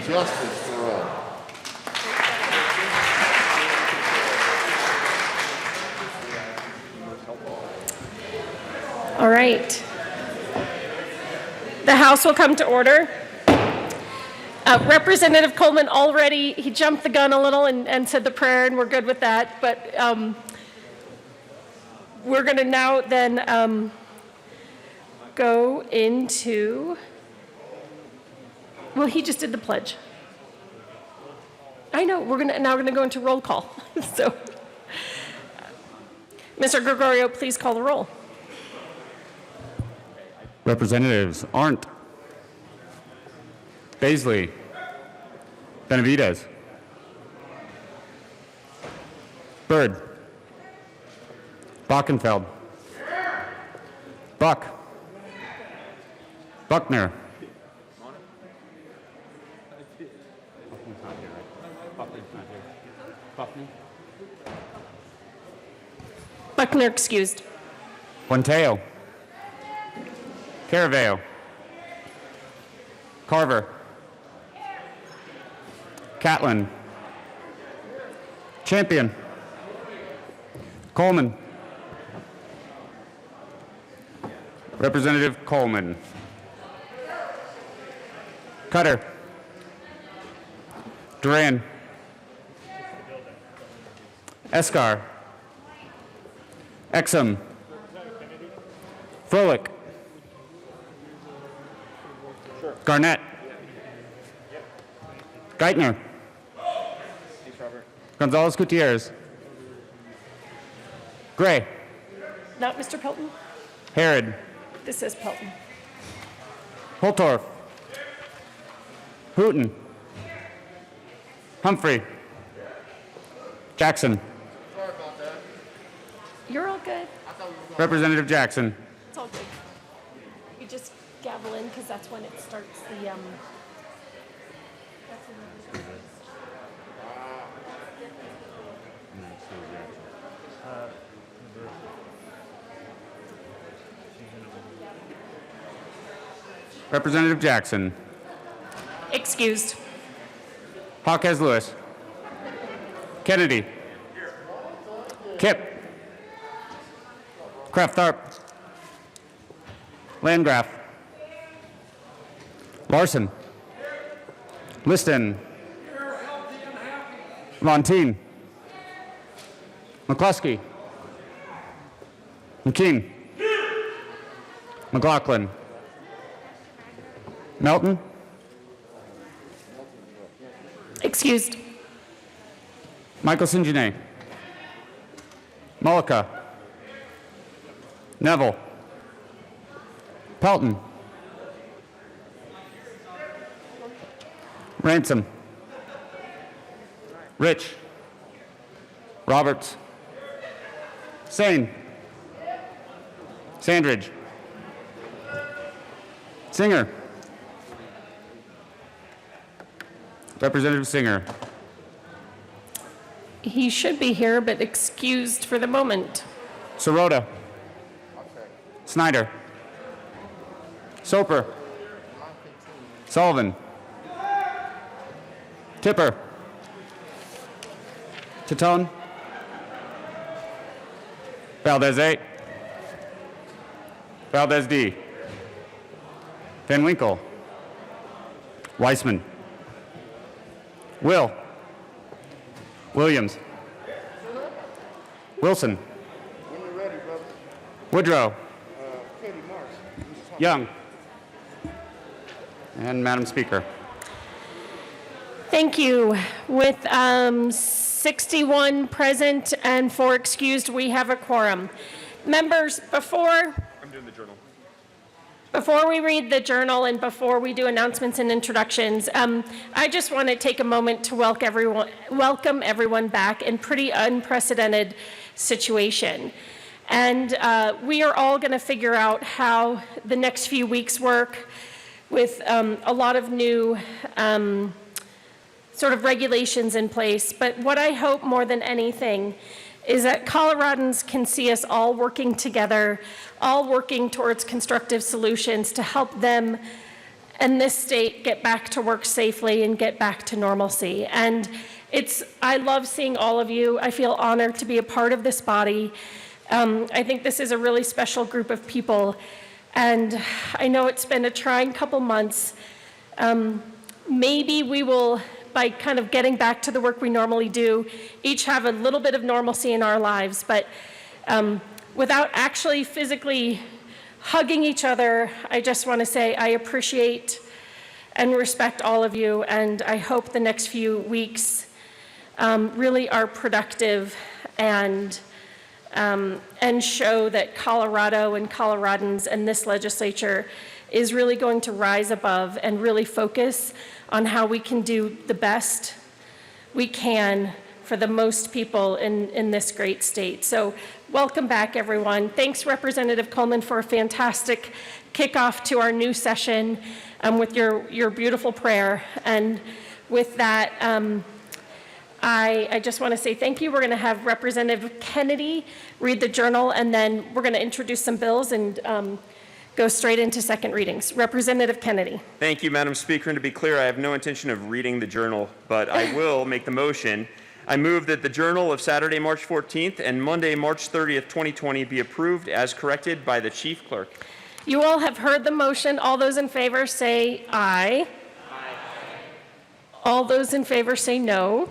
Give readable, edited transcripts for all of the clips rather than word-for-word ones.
justice for all. All right. The House will come to order. Representative Coleman already, he jumped the gun a little and said the prayer, and we're good with that. But we're going to now then go into, well, he just did the pledge. I know, we're now going to go into roll call. So, Mr. Gregorio, please call the roll. Representatives Arndt, Baisley, Benavidez, Byrd, Bockenfeld, Buck, Buckner, Buckner excused. Ponteo, Caraveo, Carver, Catlin, Champion, Coleman, Representative Coleman, Cutter, Duran, Escar, Exum, Froelich, Garnett, Geithner, Gonzalez Gutierrez, Gray, Not Mr. Pelton? Herod, This is Pelton. Holtorf, Hooten, Humphrey, Jackson, You're all good. Representative Jackson, It's all good. You just gavel in because that's when it starts the, that's when it- Representative Jackson, Excused. Hawkes Lewis, Kennedy, Kipp, Kraft Tharp, Landgraf, Larson, Liston, Montine, McCluskey, McKean, McLaughlin, Melton, Excused. Michael Sinjane, Mullica, Neville, Pelton, Ransom, Rich, Roberts, Sane, Sandridge, Singer, Representative Singer, He should be here, but excused for the moment. Sirota, Snyder, Soper, Sullivan, Tipper, Titone, Valdez A, Valdez D, Van Winkle, Weissman, Will, Williams, Wilson, When you're ready, brother. Woodrow, Katie Marks. Young, and Madam Speaker. Thank you. With 61 present and 4 excused, we have a quorum. Members, before we read the journal and before we do announcements and introductions, I just want to take a moment to welcome everyone back in pretty unprecedented situation. And we are all going to figure out how the next few weeks work with a lot of new sort of regulations in place. But what I hope more than anything is that Coloradans can see us all working together, all working towards constructive solutions to help them and this state get back to work safely and get back to normalcy. And I love seeing all of you. I feel honored to be a part of this body. I think this is a really special group of people, and I know it's been a trying couple months. Maybe we will, by kind of getting back to the work we normally do, each have a little bit of normalcy in our lives, but without actually physically hugging each other, I just want to say I appreciate and respect all of you, and I hope the next few weeks really are productive and show that Colorado and Coloradans and this legislature is really going to rise above and really focus on how we can do the best we can for the most people in this great state. So welcome back, everyone. Thanks, Representative Coleman, for a fantastic kickoff to our new session with your beautiful prayer. And with that, I just want to say thank you. We're going to have Representative Kennedy read the journal, and then we're going to introduce some bills and go straight into second readings. Representative Kennedy. Thank you, Madam Speaker. And to be clear, I have no intention of reading the journal, but I will make the motion. I move that the journal of Saturday, March 14th and Monday, March 30th, 2020 be approved as corrected by the Chief Clerk. You all have heard the motion. All those in favor say aye. Aye. All those in favor say no.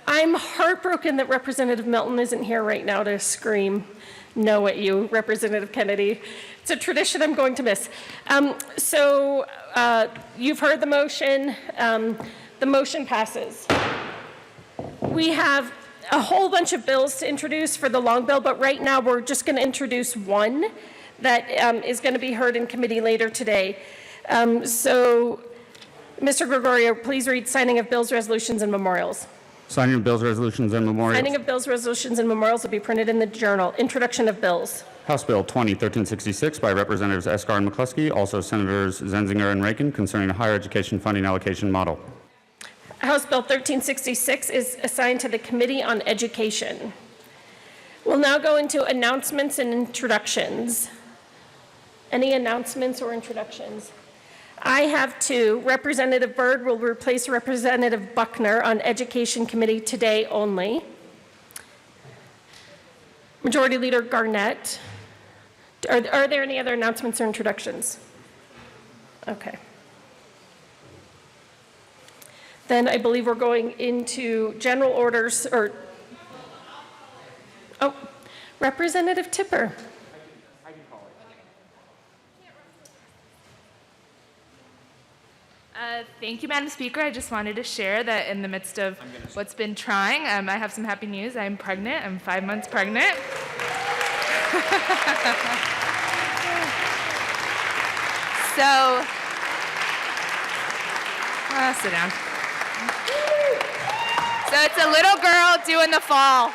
I'm heartbroken that Representative Milton isn't here right now to scream no at you, Representative Kennedy. It's a tradition I'm going to miss. You've heard the motion. The motion passes. We have a whole bunch of bills to introduce for the long bill, but right now we're just going to introduce one that is going to be heard in committee later today. Mr. Gregorio, please read signing of bills, resolutions, and memorials. Signing of bills, resolutions, and memorials. Signing of bills, resolutions, and memorials will be printed in the journal. Introduction of bills. House Bill 20-1366 by Representatives Escar and McCluskey, also Senators Zenzinger and Rankin, concerning a higher education funding allocation model. House Bill 1366 is assigned to the Committee on Education. We'll now go into announcements and introductions. Any announcements or introductions? I have two. Representative Byrd will replace Representative Buckner on Education Committee today only. Majority Leader Garnett. Are there any other announcements or introductions? Okay. Then I believe we're going into general orders Representative Tipper. Thank you, Madam Speaker. I just wanted to share that in the midst of what's been trying, I have some happy news. I'm pregnant. I'm 5 months pregnant. Sit down. So it's a little girl due in the fall.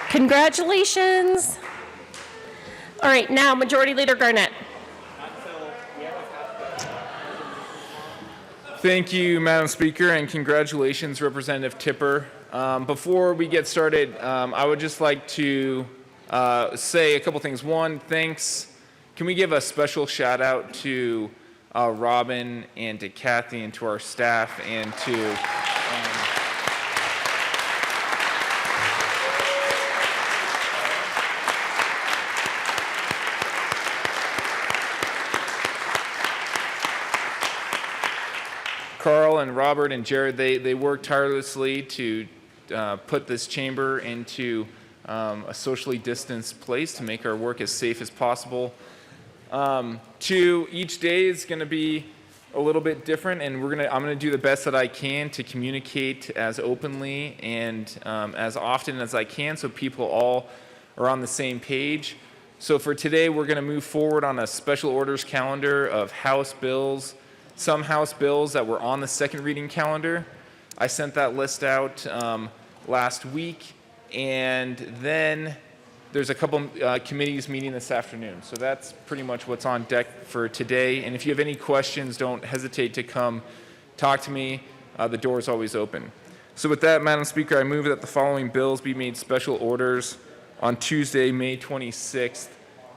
Congratulations. All right, now Majority Leader Garnett. Thank you, Madam Speaker, and congratulations, Representative Tipper. Before we get started, I would just like to say a couple things. One, thanks. Can we give a special shout out to Robin and to Kathy and to our staff and to Carl and Robert and Jared. They worked tirelessly to put this chamber into a socially distanced place to make our work as safe as possible. Each day is going to be a little bit different, and I'm going to do the best that I can to communicate as openly and as often as I can so people all are on the same page. So for today, we're going to move forward on a special orders calendar of House bills, some House bills that were on the second reading calendar. I sent that list out last week, and then there's a couple committees meeting this afternoon. So that's pretty much what's on deck for today. And if you have any questions, don't hesitate to come talk to me. The door is always open. So with that, Madam Speaker, I move that the following bills be made special orders on Tuesday, May 26th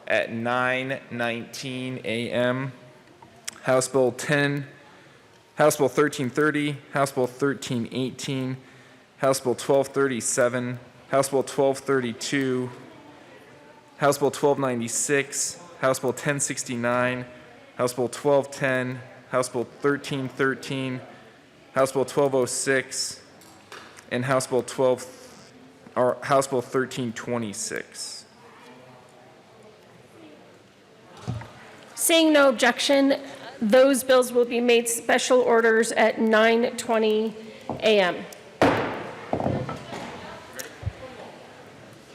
at 9:19 a.m. House Bill 1330, House Bill 1318, House Bill 1237, House Bill 1232, House Bill 1296, House Bill 1069, House Bill 1210, House Bill 1313, House Bill 1206, and House Bill 1326. Seeing no objection, those bills will be made special orders at 9:20 a.m.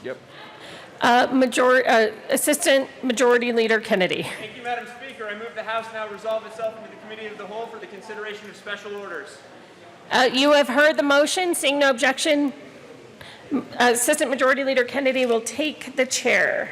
Yep. Assistant Majority Leader Kennedy. Thank you, Madam Speaker. I move the House now resolve itself into the Committee of the Whole for the consideration of special orders. You have heard the motion. Seeing no objection, Assistant Majority Leader Kennedy will take the chair.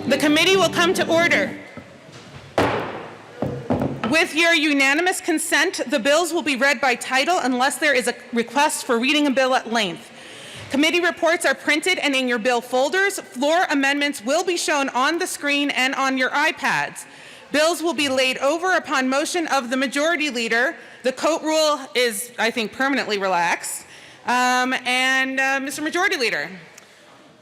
The committee will come to order. With your unanimous consent, the bills will be read by title unless there is a request for reading a bill at length. Committee reports are printed and in your bill folders. Floor amendments will be shown on the screen and on your iPads. Bills will be laid over upon motion of the majority leader. The coat rule is, I think, permanently relaxed. Mr. Majority Leader.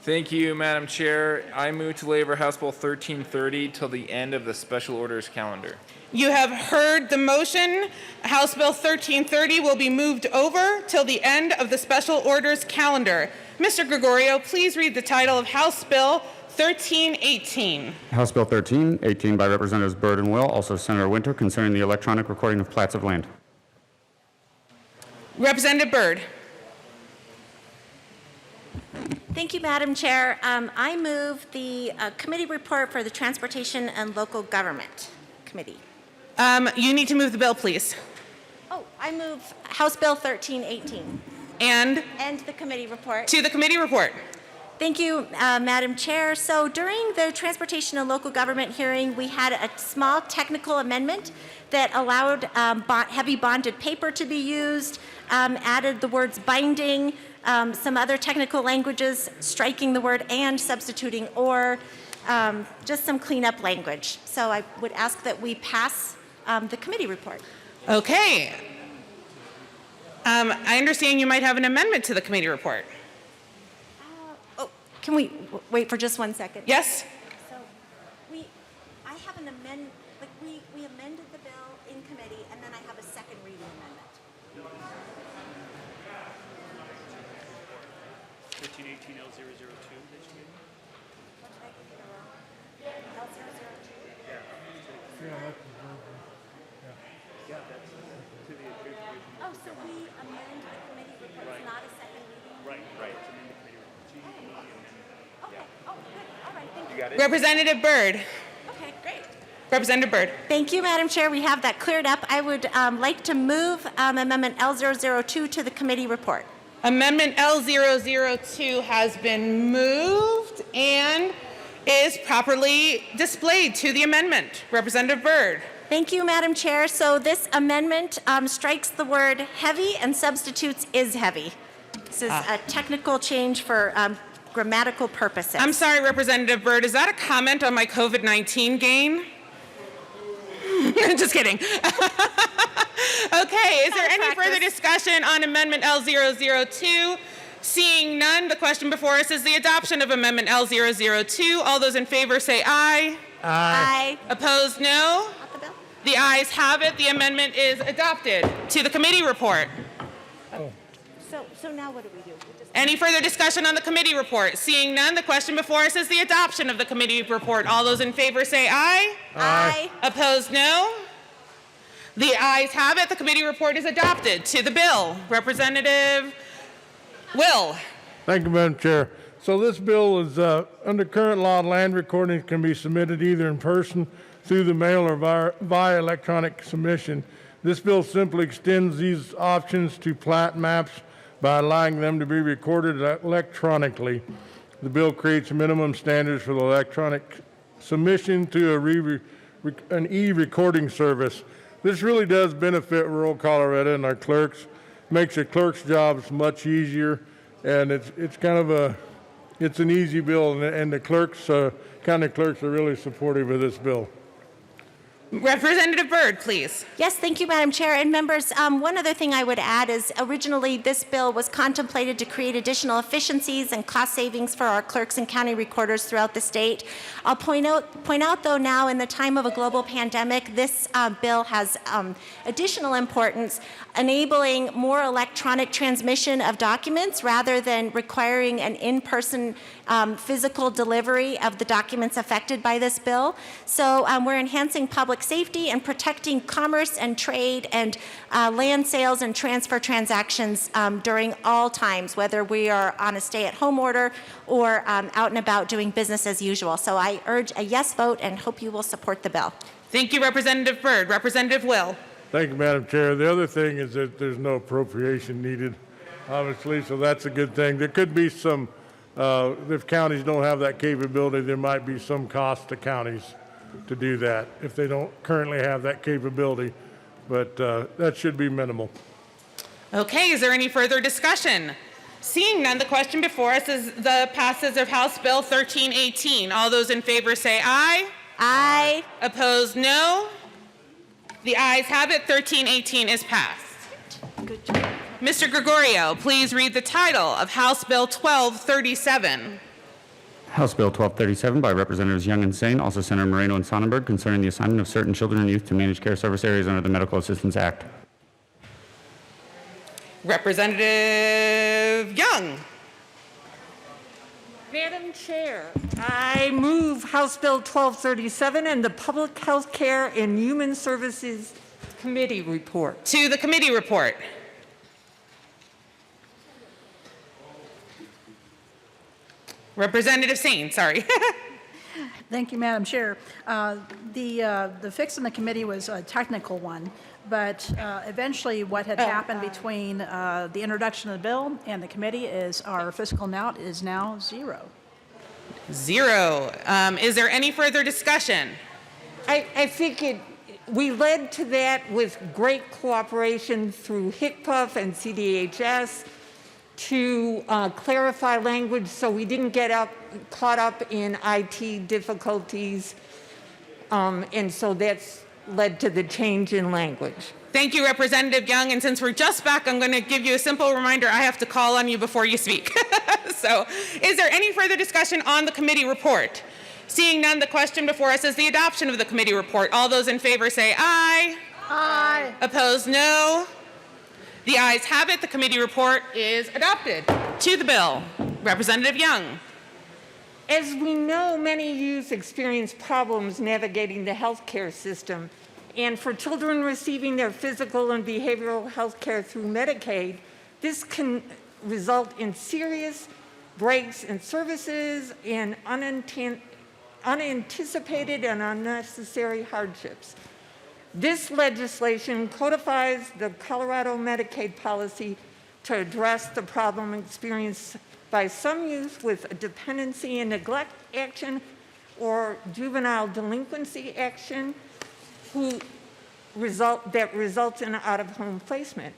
Thank you, Madam Chair. I move to lay over House Bill 1330 till the end of the special orders calendar. You have heard the motion. House Bill 1330 will be moved over till the end of the special orders calendar. Mr. Gregorio, please read the title of House Bill 1318. House Bill 1318 by Representatives Byrd and Will, also Senator Winter, concerning the electronic recording of plats of land. Representative Byrd. Thank you, Madam Chair. I move the committee report for the Transportation and Local Government Committee. You need to move the bill, please. Oh, I move House Bill 1318. And the committee report. to the committee report. Thank you, Madam Chair. So during the Transportation and Local Government hearing, we had a small technical amendment that allowed heavy bonded paper to be used, added the words binding, some other technical languages, striking the word and, substituting or, just some cleanup language. So I would ask that we pass the committee report. Okay. I understand you might have an amendment to the committee report. Can we wait for just 1 second? Yes? So I have an amendment, like we amended the bill in committee and then I have a second reading amendment. 1318 L002 that you gave me? Yeah, that's to the appropriations. Oh, so we amend the committee report, it's not a second reading? Right. It's in the committee report. Okay, oh, good, all right, thank you. You got it? Representative Byrd. Okay, great. Representative Byrd. Thank you, Madam Chair, we have that cleared up. I would like to move Amendment L002 to the committee report. Amendment L002 has been moved and is properly displayed to the amendment. Representative Byrd. Thank you, Madam Chair. So this amendment strikes the word heavy and substitutes is heavy. This is a technical change for grammatical purposes. I'm sorry, Representative Byrd, is that a comment on my COVID-19 gain? Just kidding. Okay, is there any further discussion on Amendment L002? Seeing none, the question before us is the adoption of Amendment L002. All those in favor say aye. Aye. Opposed, no. Not the bill? The ayes have it. The amendment is adopted. To the committee report. So now what do we do? Any further discussion on the committee report? Seeing none, the question before us is the adoption of the committee report. All those in favor say aye. Aye. Opposed, no. The ayes have it. The committee report is adopted. To the bill, Representative Will. Thank you, Madam Chair. So this bill is under current law, land recordings can be submitted either in person, through the mail, or via electronic submission. This bill simply extends these options to plat maps by allowing them to be recorded electronically. The bill creates minimum standards for the electronic submission to an e-recording service. This really does benefit rural Colorado and our clerks. Makes the clerks' jobs much easier, and it's kind of it's an easy bill, and the clerks, county clerks, are really supportive of this bill. Representative Byrd, please. Yes, thank you, Madam Chair. And members, one other thing I would add is originally this bill was contemplated to create additional efficiencies and cost savings for our clerks and county recorders throughout the state. I'll point out though now in the time of a global pandemic, this bill has additional importance, enabling more electronic transmission of documents rather than requiring an in-person physical delivery of the documents affected by this bill. So we're enhancing public safety and protecting commerce and trade and land sales and transfer transactions during all times, whether we are on a stay-at-home order or out and about doing business as usual. So I urge a yes vote and hope you will support the bill. Thank you, Representative Byrd. Representative Will. Thank you, Madam Chair. The other thing is that there's no appropriation needed, obviously, so that's a good thing. There could be some If counties don't have that capability, there might be some cost to counties to do that if they don't currently have that capability, but that should be minimal. Okay, is there any further discussion? Seeing none, the question before us is the passage of House Bill 1318. All those in favor say aye. Aye. Opposed, no. The ayes have it. 1318 is passed. Good job. Mr. Gregorio, please read the title of House Bill 1237. House Bill 1237 by Representatives Young and Sane, also Senator Moreno and Sonnenberg, concerning the assignment of certain children and youth to managed care service areas under the Medical Assistance Act. Representative Young. Madam Chair, I move House Bill 1237 and the Public Health Care and Human Services Committee report. To the committee report. Representative Sane, sorry. Thank you, Madam Chair. The fix in the committee was a technical one, but eventually what had happened between the introduction of the bill and the committee is our fiscal amount is now zero. Zero. Is there any further discussion? I think we led to that with great cooperation through HCPF and CDHS to clarify language so we didn't get caught up in IT difficulties, and so that's led to the change in language. Thank you, Representative Young, and since we're just back, I'm going to give you a simple reminder. I have to call on you before you speak. So, is there any further discussion on the committee report? Seeing none, the question before us is the adoption of the committee report. All those in favor say aye. Aye. Opposed, no. The ayes have it. The committee report is adopted. To the bill, Representative Young. As we know, many youth experience problems navigating the healthcare system, and for children receiving their physical and behavioral health care through Medicaid, this can result in serious breaks in services and unanticipated and unnecessary hardships. This legislation codifies the Colorado Medicaid policy to address the problem experienced by some youth with a dependency and neglect action or juvenile delinquency action that results in out-of-home placement.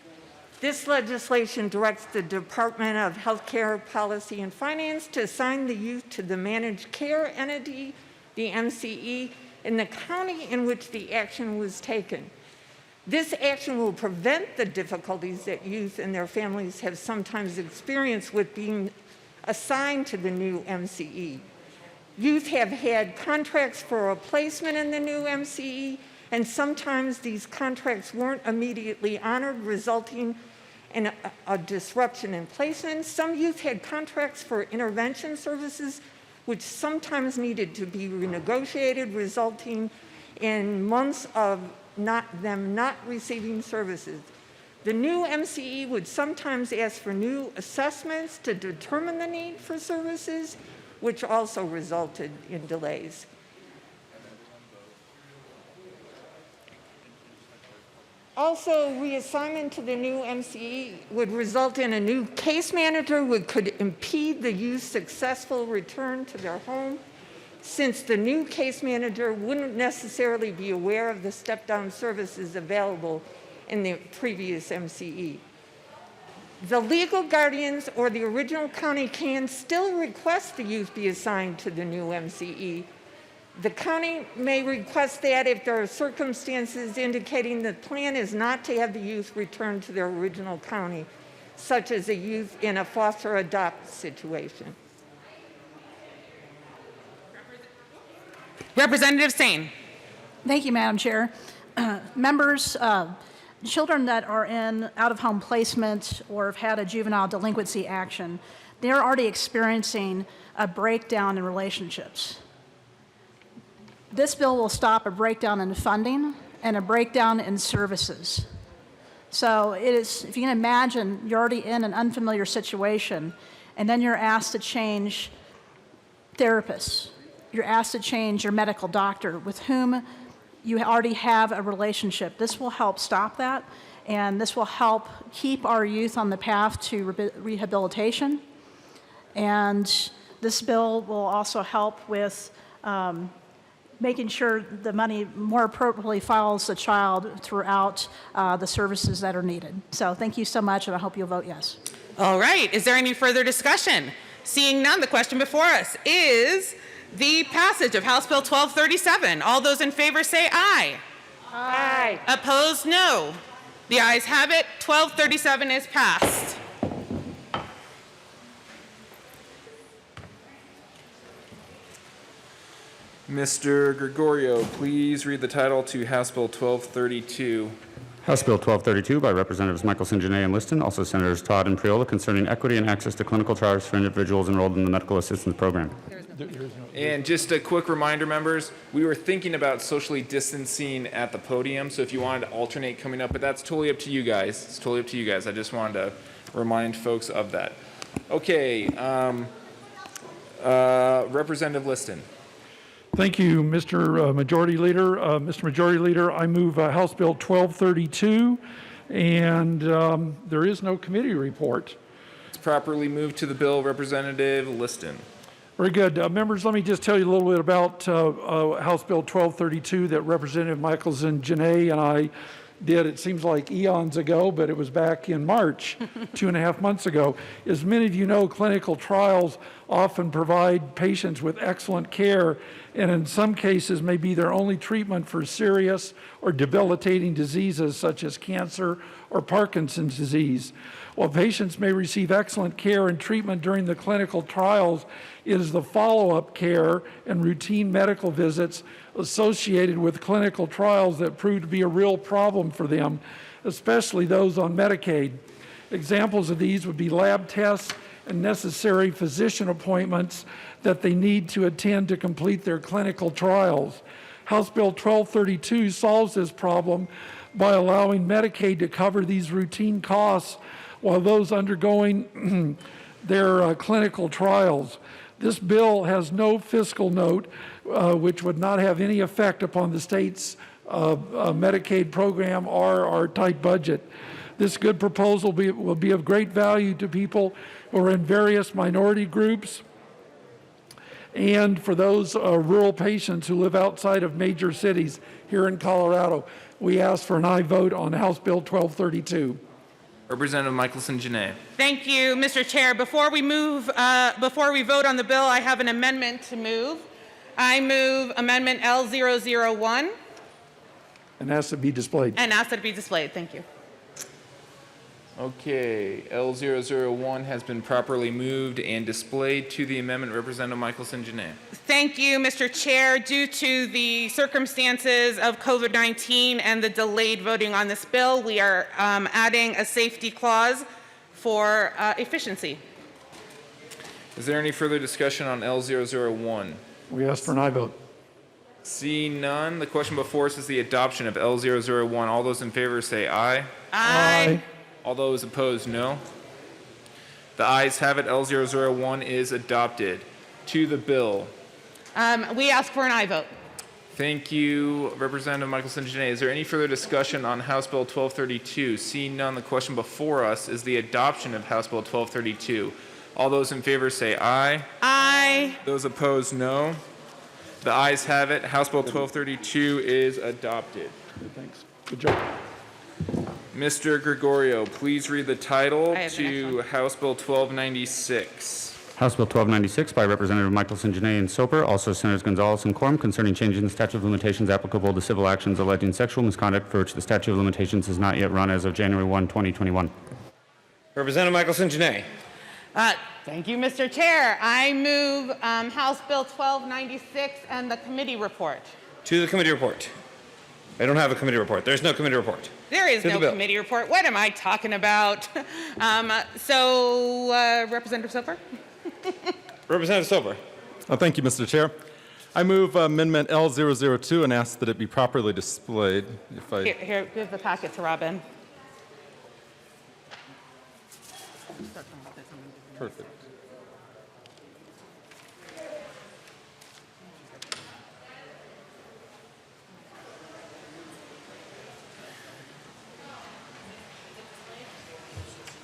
This legislation directs the Department of Healthcare Policy and Finance to assign the youth to the managed care entity, the MCE, in the county in which the action was taken. This action will prevent the difficulties that youth and their families have sometimes experienced with being assigned to the new MCE. Youth have had contracts for a placement in the new MCE, and sometimes these contracts weren't immediately honored, resulting in a disruption in placement. Some youth had contracts for intervention services, which sometimes needed to be renegotiated, resulting in months of them not receiving services. The new MCE would sometimes ask for new assessments to determine the need for services, which also resulted in delays. Also, reassignment to the new MCE would result in a new case manager which could impede the youth's successful return to their home, since the new case manager wouldn't necessarily be aware of the step-down services available in the previous MCE. The legal guardians or the original county can still request the youth be assigned to the new MCE. The county may request that if there are circumstances indicating the plan is not to have the youth return to their original county, such as a youth in a foster adopt situation. Representative Sane. Thank you, Madam Chair. Members, children that are in out-of-home placement or have had a juvenile delinquency action, they're already experiencing a breakdown in relationships. This bill will stop a breakdown in funding and a breakdown in services. So it is, if you can imagine, you're already in an unfamiliar situation, and then you're asked to change therapists. You're asked to change your medical doctor with whom you already have a relationship. This will help stop that, and this will help keep our youth on the path to rehabilitation. And this bill will also help with making sure the money more appropriately follows the child throughout the services that are needed. So thank you so much, and I hope you'll vote yes. All right, is there any further discussion? Seeing none, the question before us is the passage of House Bill 1237. All those in favor say aye. Aye. Opposed, no. The ayes have it. 1237 is passed. Mr. Gregorio, please read the title to House Bill 1232. House Bill 1232 by Representatives Michelson, Janae, and Liston, also Senators Todd and Priola, concerning equity and access to clinical trials for individuals enrolled in the medical assistance program. And just a quick reminder, members, we were thinking about socially distancing at the podium, so if you wanted to alternate coming up, but that's totally up to you guys. It's totally up to you guys. I just wanted to remind folks of that. Okay, Representative Liston. Thank you, Mr. Majority Leader. Mr. Majority Leader, I move House Bill 1232, and there is no committee report. It's properly moved to the bill. Representative Liston. Very good. Members, let me just tell you a little bit about House Bill 1232 that Representative Michelson, Janae, and I did. It seems like eons ago, but it was back in March, 2.5 months ago. As many of you know, clinical trials often provide patients with excellent care, and in some cases may be their only treatment for serious or debilitating diseases such as cancer or Parkinson's disease. While patients may receive excellent care and treatment during the clinical trials, it is the follow-up care and routine medical visits associated with clinical trials that prove to be a real problem for them, especially those on Medicaid. Examples of these would be lab tests and necessary physician appointments that they need to attend to complete their clinical trials. House Bill 1232 solves this problem by allowing Medicaid to cover these routine costs while those undergoing their clinical trials. This bill has no fiscal note, which would not have any effect upon the state's Medicaid program or our tight budget. This good proposal will be of great value to people who are in various minority groups and for those rural patients who live outside of major cities here in Colorado. We ask for an aye vote on House Bill 1232. Representative Michelson, Janae. Thank you, Mr. Chair. Before we vote on the bill, I have an amendment to move. I move Amendment L001. And ask to be displayed. And ask that it be displayed. Thank you. Okay, L001 has been properly moved and displayed to the amendment. Representative Michelson, Janae. Thank you, Mr. Chair. Due to the circumstances of COVID-19 and the delayed voting on this bill, we are adding a safety clause for efficiency. Is there any further discussion on L001? We ask for an aye vote. Seeing none, the question before us is the adoption of L001. All those in favor say aye. Aye. All those opposed, no. The ayes have it. L001 is adopted. To the bill. We ask for an aye vote. Thank you, Representative Michelson, Janae. Is there any further discussion on House Bill 1232? Seeing none, the question before us is the adoption of House Bill 1232. All those in favor say aye. Aye. Those opposed, no. The ayes have it. House Bill 1232 is adopted. Thanks. Good job. Mr. Gregorio, please read the title to House Bill 1296. House Bill 1296 by Representative Michelson, Janae, and Soper, also Senators Gonzalez and Quorum, concerning changes in the statute of limitations applicable to civil actions alleging sexual misconduct for which the statute of limitations has not yet run as of January 1, 2021. Representative Michelson, Janae. Thank you, Mr. Chair. I move House Bill 1296 and the committee report. To the committee report. I don't have a committee report. There's no committee report. There is To the no bill. committee report. What am I talking about? Representative Soper? Representative Soper. Thank you, Mr. Chair. I move Amendment L002 and ask that it be properly displayed. Here, give the packet to Robin. Perfect.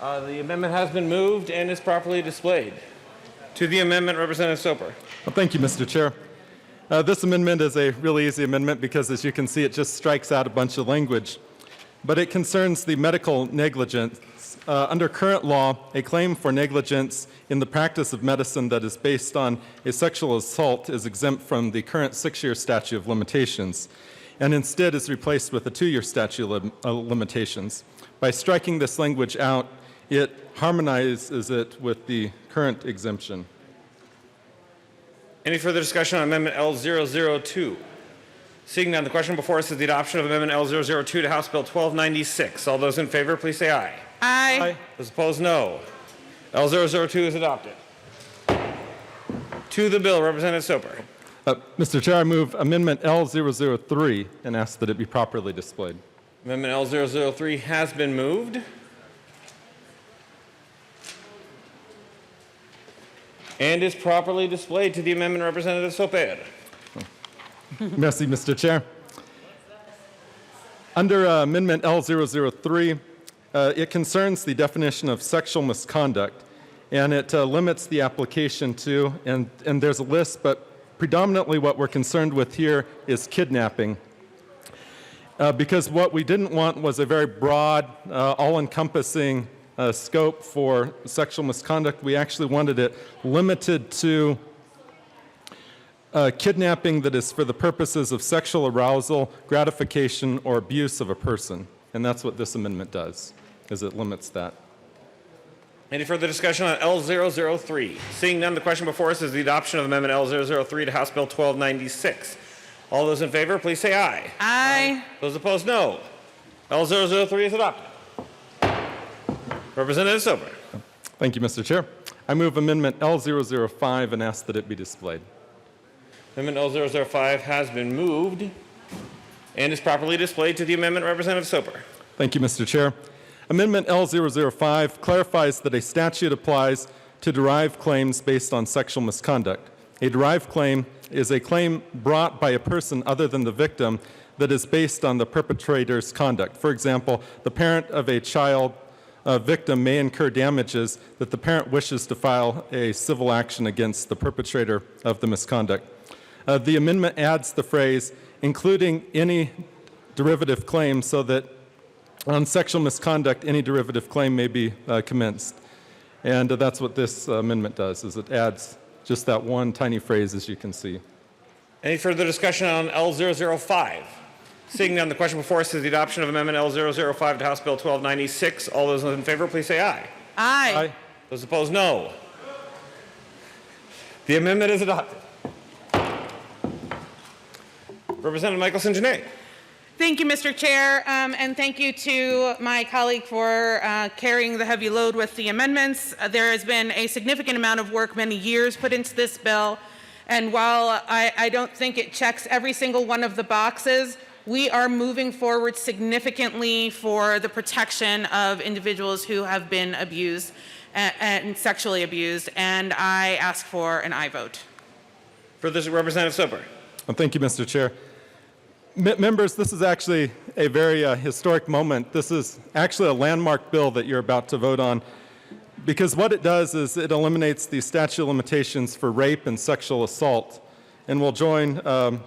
The amendment has been moved and is properly displayed. To the amendment, Representative Soper. Well, thank you, Mr. Chair. This amendment is a really easy amendment because, as you can see, it just strikes out a bunch of language. But it concerns the medical negligence. Under current law, a claim for negligence in the practice of medicine that is based on a sexual assault is exempt from the current 6-year statute of limitations, and instead is replaced with a 2-year statute of limitations. By striking this language out, it harmonizes it with the current exemption. Any further discussion on Amendment L002? Seeing none, the question before us is the adoption of Amendment L002 to House Bill 1296. All those in favor, please say aye. Aye. Those opposed, no. L002 is adopted. To the bill, Representative Soper. Mr. Chair, I move Amendment L003 and ask that it be properly displayed. Amendment L003 has been moved. And is properly displayed. To the amendment, Representative Soper. Merci, Mr. Chair. Under Amendment L003, it concerns the definition of sexual misconduct, and it limits the application to, and there's a list, but predominantly what we're concerned with here is kidnapping. Because what we didn't want was a very broad, all-encompassing scope for sexual misconduct. We actually wanted it limited to kidnapping that is for the purposes of sexual arousal, gratification, or abuse of a person. And that's what this amendment does, is it limits that. Any further discussion on L003? Seeing none, the question before us is the adoption of Amendment L003 to House Bill 1296. All those in favor, please say aye. Aye. Those opposed, no. L003 is adopted. Representative Soper. Thank you, Mr. Chair. I move Amendment L005 and ask that it be displayed. Amendment L005 has been moved and is properly displayed. To the amendment, Representative Soper. Thank you, Mr. Chair. Amendment L005 clarifies that a statute applies to derived claims based on sexual misconduct. A derived claim is a claim brought by a person other than the victim that is based on the perpetrator's conduct. For example, the parent of a child victim may incur damages that the parent wishes to file a civil action against the perpetrator of the misconduct. The amendment adds the phrase, including any derivative claim, so that on sexual misconduct, any derivative claim may be commenced. And that's what this amendment does, is it adds just that one tiny phrase, as you can see. Any further discussion on L005? Seeing none, the question before us is the adoption of Amendment L005 to House Bill 1296. All those in favor, please say aye. Aye. Those opposed, no. The amendment is adopted. Representative Michelson-Janae. Thank you, Mr. Chair, and thank you to my colleague for carrying the heavy load with the amendments. There has been a significant amount of work, many years, put into this bill, and while I don't think it checks every single one of the boxes, we are moving forward significantly for the protection of individuals who have been abused and sexually abused, and I ask for an aye vote. For this, Representative Soper. Well, thank you, Mr. Chair. Members, this is actually a very historic moment. This is actually a landmark bill that you're about to vote on, because what it does is it eliminates the statute of limitations for rape and sexual assault, and we'll join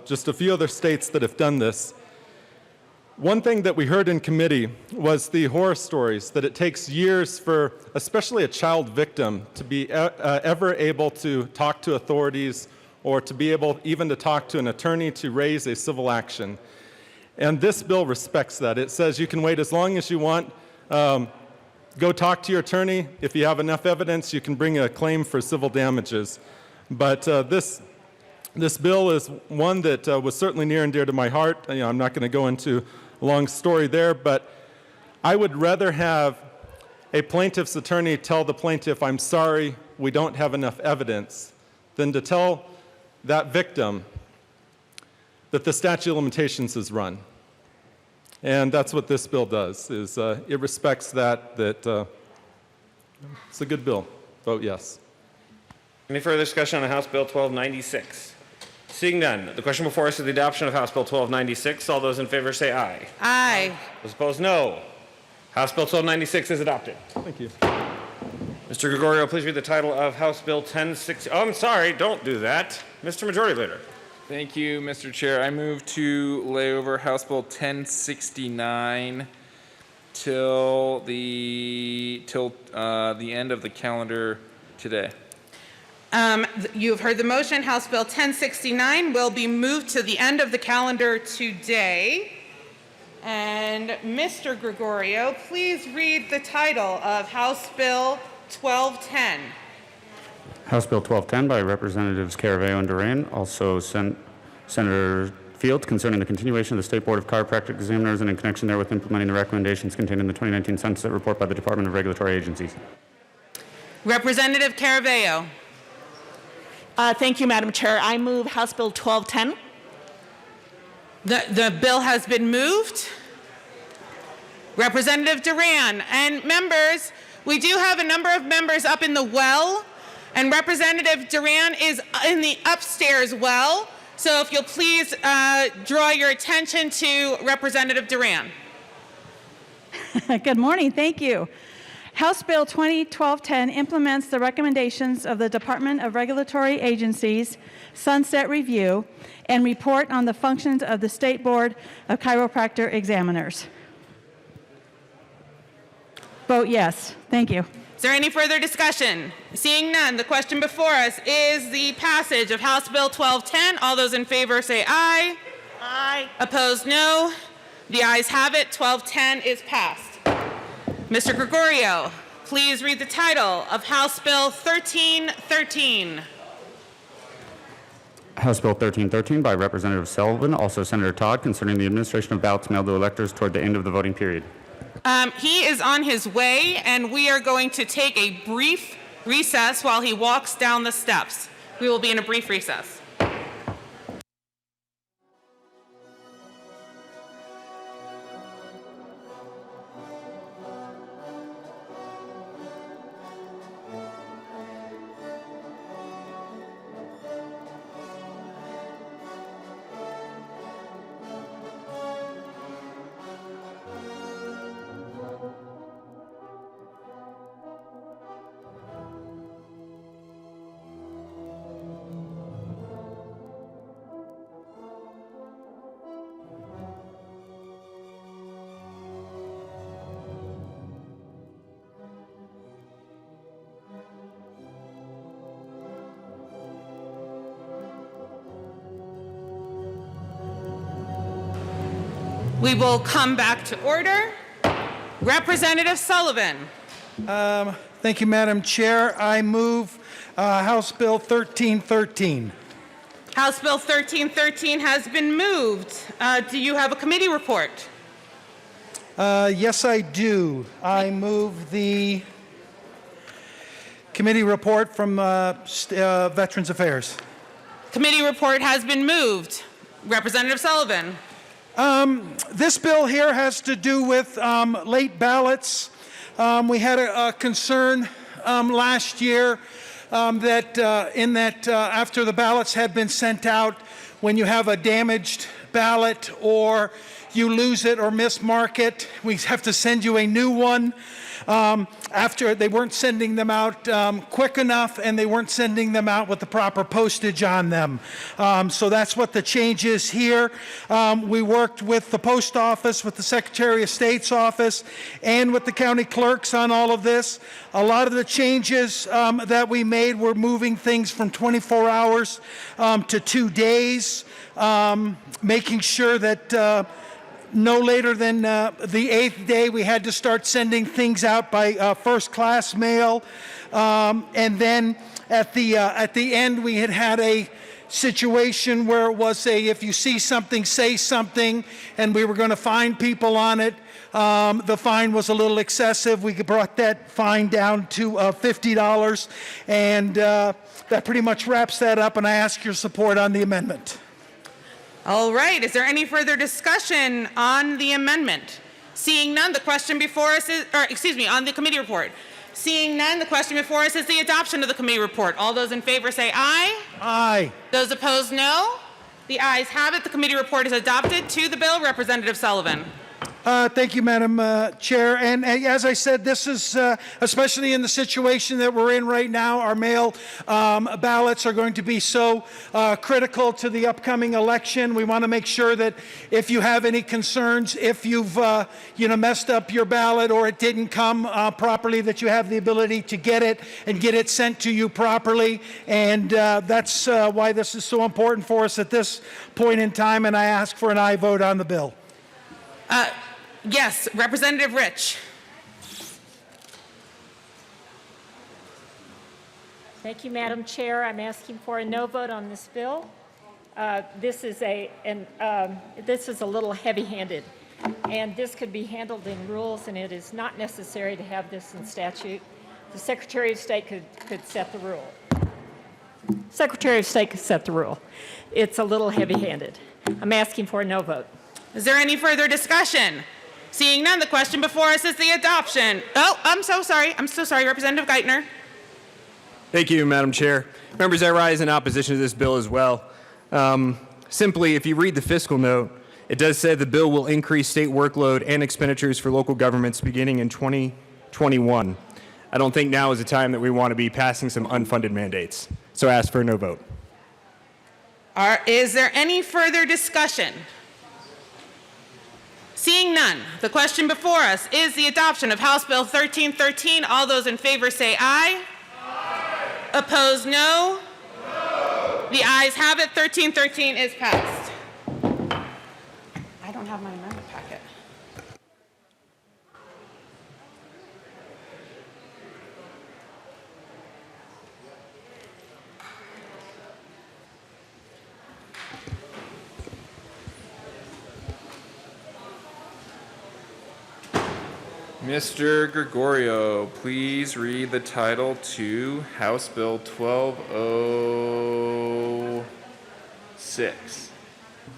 just a few other states that have done this. One thing that we heard in committee was the horror stories that it takes years for especially a child victim to be ever able to talk to authorities or to be able even to talk to an attorney to raise a civil action. And this bill respects that. It says you can wait as long as you want. Go talk to your attorney. If you have enough evidence, you can bring a claim for civil damages. But this bill is one that was certainly near and dear to my heart. I'm not going to go into a long story there, but I would rather have a plaintiff's attorney tell the plaintiff, I'm sorry, we don't have enough evidence, than to tell that victim that the statute of limitations is run. And that's what this bill does, is it respects that it's a good bill. Vote yes. Any further discussion on House Bill 1296? Seeing none, the question before us is the adoption of House Bill 1296. All those in favor say aye. Aye. Those opposed, no. House Bill 1296 is adopted. Thank you. Mr. Mr. Gregorio, please read the title of House Bill 1060. Oh, I'm sorry, don't do that. Mr. Majority Leader. Thank you, Mr. Chair. I move to lay over House Bill 1069 till the end of the calendar today. You have heard the motion. House Bill 1069 will be moved to the end of the calendar today. And Mr. Gregorio, please read the title of House Bill 1210. House Bill 1210 by Representatives Caraveo and Duran, also Senator Fields, concerning the continuation of the State Board of Chiropractic Examiners and in connection therewith implementing the recommendations contained in the 2019 Census Report by the Department of Regulatory Agencies. Representative Caraveo. Thank you, Madam Chair. I move House Bill 1210. The bill has been moved. Representative Duran. And members, we do have a number of members up in the well, and Representative Duran is in the upstairs well. So if you'll please draw your attention to Representative Duran. Good morning. Thank you. House Bill 1210 implements the recommendations of the Department of Regulatory Agencies Sunset Review and report on the functions of the State Board of Chiropractor Examiners. Vote yes. Thank you. Is there any further discussion? Seeing none, the question before us is the passage of House Bill 1210. All those in favor say aye. Aye. Opposed, no. The ayes have it. 1210 is passed. Mr. Gregorio, please read the title of House Bill 1313. House Bill 1313 by Representative Sullivan, also Senator Todd, concerning the administration of ballots mailed to electors toward the end of the voting period. He is on his way, and we are going to take a brief recess while he walks down the steps. We will be in a brief recess. We will come back to order. Representative Sullivan. Thank you, Madam Chair. I move House Bill 1313. House Bill 1313 has been moved. Do you have a committee report? Yes, I do. I move the committee report from Veterans Affairs. Committee report has been moved. Representative Sullivan. This bill here has to do with late ballots. We had a concern last year that after the ballots had been sent out, when you have a damaged ballot or you lose it or mismark it, we have to send you a new one. After they weren't sending them out quick enough, and they weren't sending them out with the proper postage on them. So that's what the change is here. We worked with the post office, with the Secretary of State's office, and with the county clerks on all of this. A lot of the changes that we made were moving things from 24 hours to 2 days, making sure that no later than the 8th day, we had to start sending things out by first-class mail. And then at the end, we had a situation where it was if you see something, say something, and we were going to fine people on it. The fine was a little excessive. We brought that fine down to $50, and that pretty much wraps that up, and I ask your support on the amendment. All right, is there any further discussion on the amendment? Seeing none, the question before us is, on the committee report. Seeing none, the question before us is the adoption of the committee report. All those in favor say aye. Aye. Those opposed, no. The ayes have it. The committee report is adopted. To the bill, Representative Sullivan. Thank you, Madam Chair. And as I said, this is, especially in the situation that we're in right now, our mail ballots are going to be so critical to the upcoming election. We want to make sure that if you have any concerns, if you've messed up your ballot or it didn't come properly, that you have the ability to get it and get it sent to you properly. And that's why this is so important for us at this point in time. And I ask for an aye vote on the bill. Yes, Representative Rich. Thank you, Madam Chair. I'm asking for a no vote on this bill. This is a little heavy-handed, and this could be handled in rules, and it is not necessary to have this in statute. The Secretary of State could set the rule. Secretary of State could set the rule. It's a little heavy-handed. I'm asking for a no vote. Is there any further discussion? Seeing none, the question before us is the adoption. Oh, I'm so sorry, Representative Geithner. Thank you, Madam Chair. Members, I rise in opposition to this bill as well. Simply, if you read the fiscal note, it does say the bill will increase state workload and expenditures for local governments beginning in 2021. I don't think now is the time that we want to be passing some unfunded mandates. So I ask for a no vote. Is there any further discussion? Seeing none, the question before us is the adoption of House Bill 1313. All those in favor say aye. Aye. Opposed, no. No. The ayes have it. 1313 is passed. I don't have my amendment packet. Mr. Gregorio, please read the title to House Bill 1206.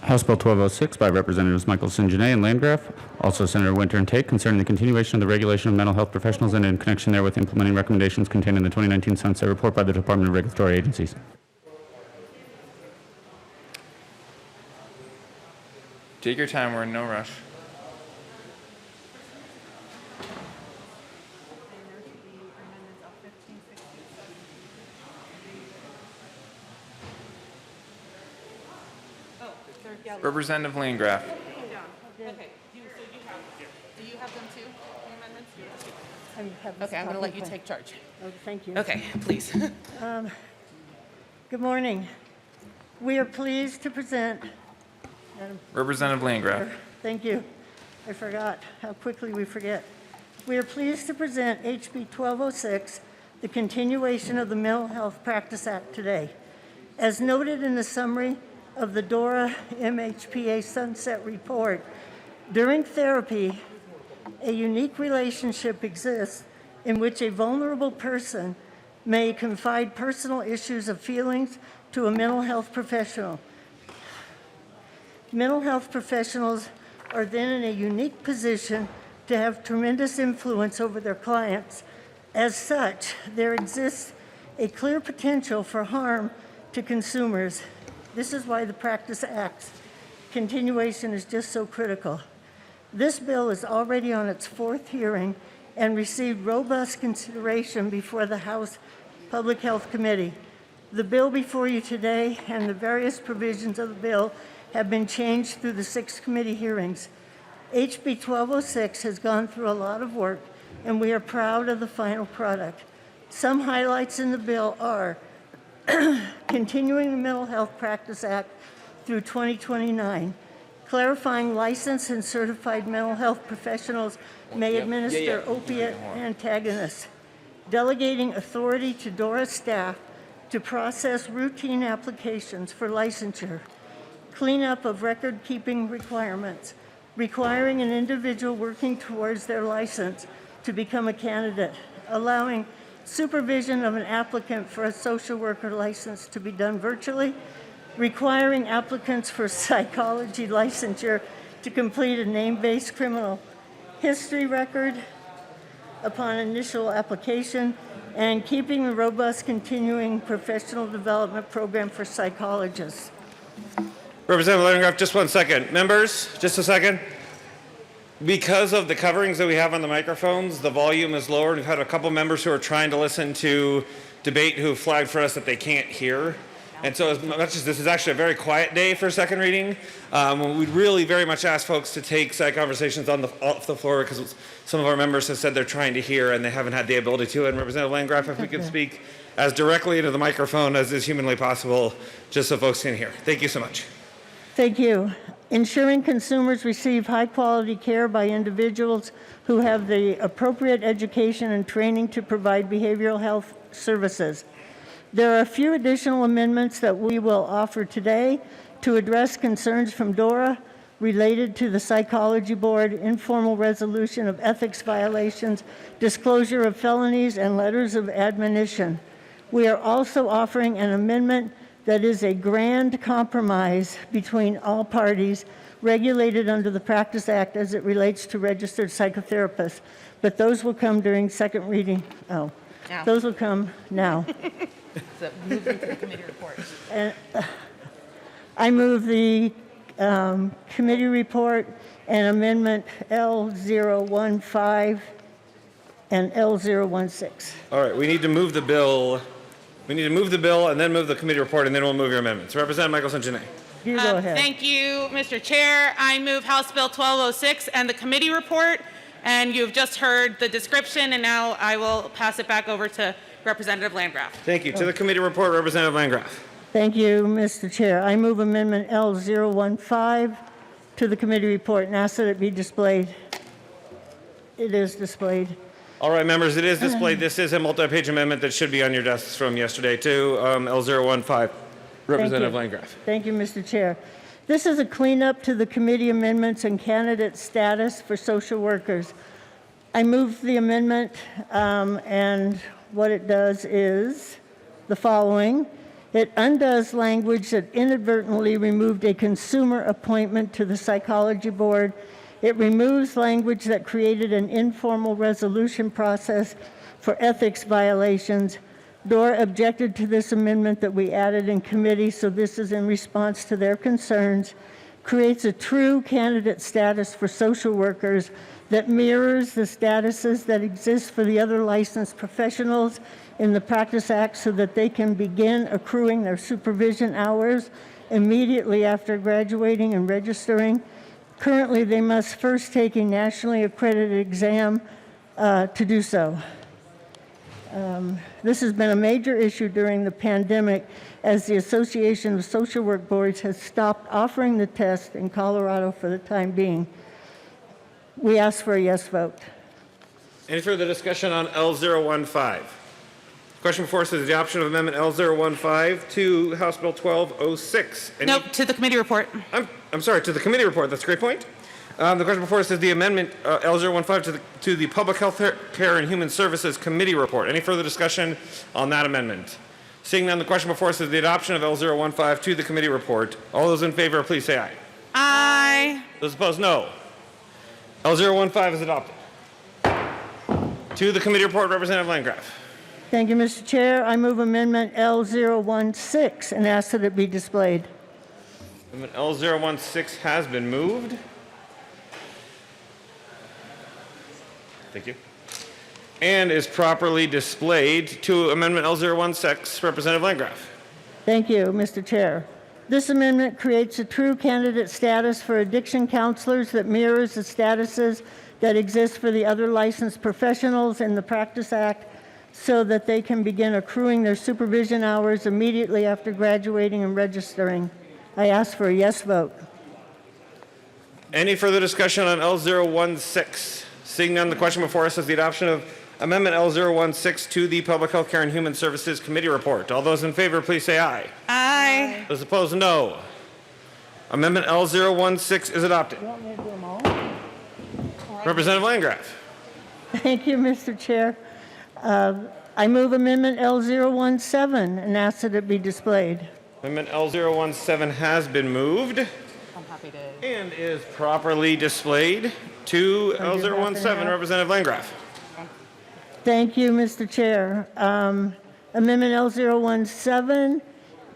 House Bill 1206 by Representatives Michelson, Janae, and Landgraf. Also Senator Winter and Tate concerning the continuation of the regulation of mental health professionals and in connection therewith implementing recommendations contained in the 2019 Sunset Report by the Department of Regulatory Agencies. Take your time, we're in no rush. Representative Landgraf. Okay, do you have them too, the amendments? Okay, I'm going to let you take charge. Oh, thank you. Okay, please. Good morning. We are pleased to present. Representative Landgraf. Thank you. I forgot how quickly we forget. We are pleased to present HB 1206, the continuation of the Mental Health Practice Act today. As noted in the summary of the DORA MHPA Sunset Report, during therapy, a unique relationship exists in which a vulnerable person may confide personal issues of feelings to a mental health professional. Mental health professionals are then in a unique position to have tremendous influence over their clients. As such, there exists a clear potential for harm to consumers. This is why the Practice Act's continuation is just so critical. This bill is already on its fourth hearing and received robust consideration before the House Public Health Committee. The bill before you today and the various provisions of the bill have been changed through the 6 committee hearings. HB 1206 has gone through a lot of work, and we are proud of the final product. Some highlights in the bill are continuing the Mental Health Practice Act through 2029, clarifying licensed and certified mental health professionals may administer opiate antagonists, delegating authority to DORA staff to process routine applications for licensure, cleanup of record-keeping requirements, requiring an individual working towards their license to become a candidate, allowing supervision of an applicant for a social worker license to be done virtually, requiring applicants for psychology licensure to complete a name-based criminal history record upon initial application, and keeping a robust continuing professional development program for psychologists. Representative Landgraf, just 1 second. Members, just a second. Because of the coverings that we have on the microphones, the volume is lower. We've had a couple members who are trying to listen to debate who have flagged for us that they can't hear. And so as much as this is actually a very quiet day for second reading, we'd really very much ask folks to take side conversations off the floor because some of our members have said they're trying to hear and they haven't had the ability to. And Representative Landgraf, if we could speak as directly into the microphone as is humanly possible, just so folks can hear. Thank you so much. Thank you. Ensuring consumers receive high-quality care by individuals who have the appropriate education and training to provide behavioral health services. There are a few additional amendments that we will offer today to address concerns from DORA related to the Psychology Board, informal resolution of ethics violations, disclosure of felonies, and letters of admonition. We are also offering an amendment that is a grand compromise between all parties regulated under the Practice Act as it relates to registered psychotherapists. But those will come during second reading. Oh, Now. those will come now. So move into the committee reports. And, I move the committee report and amendment L015 and L016. All right, we need to move the bill. We need to move the bill and then move the committee report, and then we'll move your amendments. Representative Michelson-Janae. You go ahead. Thank you, Mr. Chair. I move House Bill 1206 and the committee report. And you've just heard the description, and now I will pass it back over to Representative Landgraf. Thank you. To the committee report, Representative Landgraf. Thank you, Mr. Chair. I move amendment L015 to the committee report and ask that it be displayed. It is displayed. All right, members, it is displayed. This is a multi-page amendment that should be on your desks from yesterday, too. L015. Representative Landgraf. Thank you, Mr. Chair. This is a cleanup to the committee amendments and candidate status for social workers. I move the amendment, and what it does is the following. It undoes language that inadvertently removed a consumer appointment to the Psychology Board. It removes language that created an informal resolution process for ethics violations. DORA objected to this amendment that we added in committee, so this is in response to their concerns. Creates a true candidate status for social workers that mirrors the statuses that exist for the other licensed professionals in the Practice Act so that they can begin accruing their supervision hours immediately after graduating and registering. Currently, they must first take a nationally accredited exam to do so. This has been a major issue during the pandemic as the Association of Social Work Boards has stopped offering the test in Colorado for the time being. We ask for a yes vote. Any further discussion on L015? Question before us is the adoption of Amendment L015 to House Bill 1206. Nope, to the committee report. I'm sorry, to the committee report. That's a great point. The question before us is the amendment L015 to the Public Health Care and Human Services Committee report. Any further discussion on that amendment? Seeing none, the question before us is the adoption of L015 to the committee report. All those in favor, please say aye. Aye. Those opposed, no. L015 is adopted. To the committee report, Representative Landgraf. Thank you, Mr. Chair. I move amendment L016 and ask that it be displayed. Amendment L016 has been moved. Thank you. And is properly displayed to Amendment L016. Representative Landgraf. Thank you, Mr. Chair. This amendment creates a true candidate status for addiction counselors that mirrors the statuses that exist for the other licensed professionals in the Practice Act so that they can begin accruing their supervision hours immediately after graduating and registering. I ask for a yes vote. Any further discussion on L016? Seeing none, the question before us is the adoption of Amendment L016 to the Public Health Care and Human Services Committee report. All those in favor, please say aye. Aye. Those opposed, no. Amendment L016 is adopted. You want me to do them all? Representative Landgraf. Thank you, Mr. Chair. I move amendment L017 and ask that it be displayed. Amendment L017 has been moved I'm happy to. and is properly displayed to L017. Representative Landgraf. Thank you, Mr. Chair. Amendment L017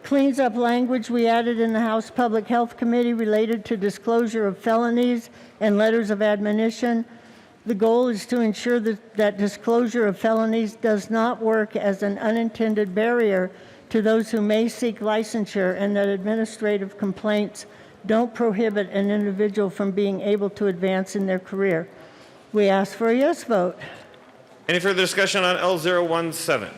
cleans up language we added in the House Public Health Committee related to disclosure of felonies and letters of admonition. The goal is to ensure that disclosure of felonies does not work as an unintended barrier to those who may seek licensure, and that administrative complaints don't prohibit an individual from being able to advance in their career. We ask for a yes vote. Any further discussion on L017?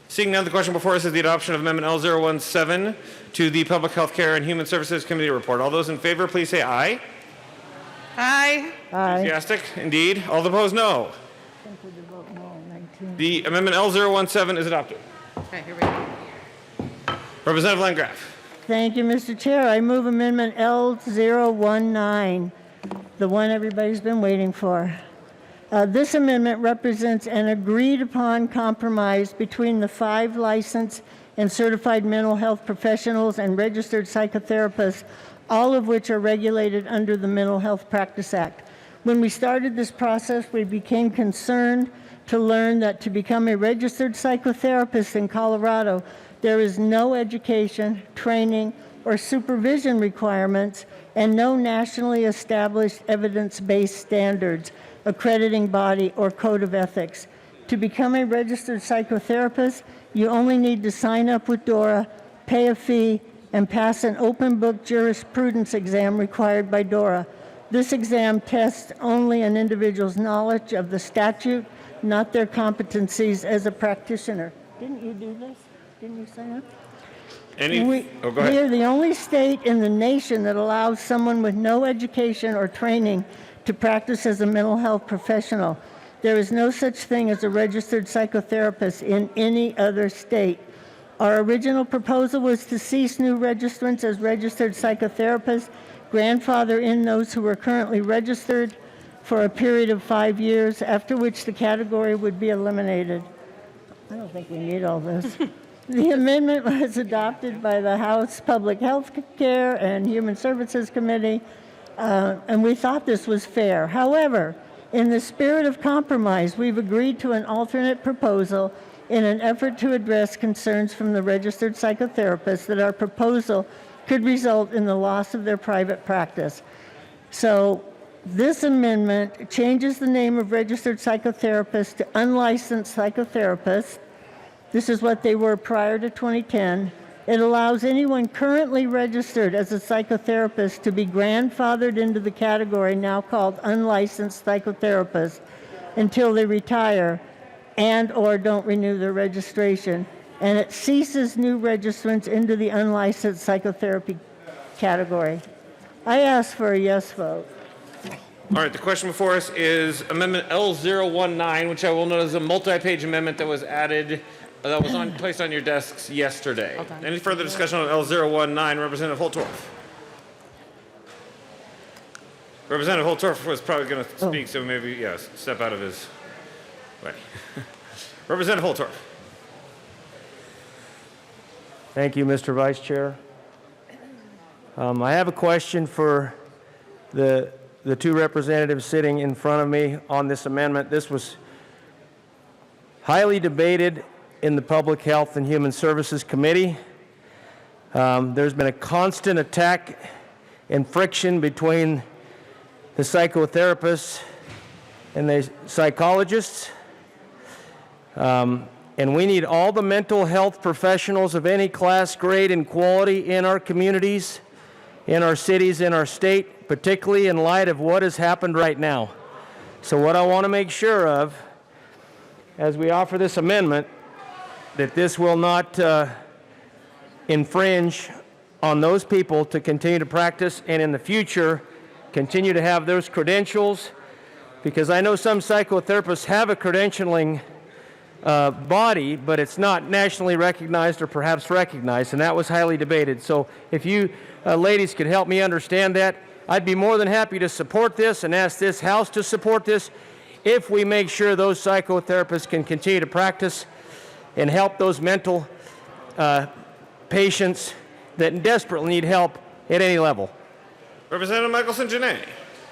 Seeing none, the question before us is the adoption of Amendment L017 to the Public Health Care and Human Services Committee report. All those in favor, please say aye. Aye. Aye. Enthusiastic? Indeed. All opposed, no. The Amendment L017 is adopted. Okay, here we go. Representative Landgraf. Thank you, Mr. Chair. I move Amendment L019, the one everybody's been waiting for. This amendment represents an agreed-upon compromise between the 5 licensed and certified mental health professionals and registered psychotherapists, all of which are regulated under the Mental Health Practice Act. When we started this process, we became concerned to learn that to become a registered psychotherapist in Colorado, there is no education, training, or supervision requirements, and no nationally established evidence-based standards, accrediting body, or code of ethics. To become a registered psychotherapist, you only need to sign up with DORA, pay a fee, and pass an open book jurisprudence exam required by DORA. This exam tests only an individual's knowledge of the statute, not their competencies as a practitioner. Didn't you do this? Didn't you sign up? Go We ahead. are the only state in the nation that allows someone with no education or training to practice as a mental health professional. There is no such thing as a registered psychotherapist in any other state. Our original proposal was to cease new registrants as registered psychotherapists, grandfather in those who are currently registered for a period of 5 years, after which the category would be eliminated. I don't think we need all this. The amendment was adopted by the House Public Health Care and Human Services Committee, and we thought this was fair. However, in the spirit of compromise, we've agreed to an alternate proposal in an effort to address concerns from the registered psychotherapists that our proposal could result in the loss of their private practice. So this amendment changes the name of registered psychotherapists to unlicensed psychotherapists. This is what they were prior to 2010. It allows anyone currently registered as a psychotherapist to be grandfathered into the category now called unlicensed psychotherapists until they retire and or don't renew their registration. And it ceases new registrants into the unlicensed psychotherapy category. I ask for a yes vote. All right, the question before us is Amendment L019, which I will note is a multi-page amendment that was added, that was placed on your desks yesterday. Any further discussion on L019? Representative Holtorf. Representative Holtorf was probably going to speak, so maybe, yes, step out of his way. Representative Holtorf. Thank you, Mr. Vice Chair. I have a question for the 2 representatives sitting in front of me on this amendment. This was highly debated in the Public Health and Human Services Committee. There's been a constant attack and friction between the psychotherapists and the psychologists. And we need all the mental health professionals of any class, grade, and quality in our communities, in our cities, in our state, particularly in light of what has happened right now. So what I want to make sure of, as we offer this amendment, that this will not infringe on those people to continue to practice and in the future continue to have those credentials, because I know some psychotherapists have a credentialing body, but it's not nationally recognized or perhaps recognized, and that was highly debated. So if you ladies could help me understand that, I'd be more than happy to support this and ask this House to support this if we make sure those psychotherapists can continue to practice and help those mental patients that desperately need help at any level. Representative Michelson-Janae.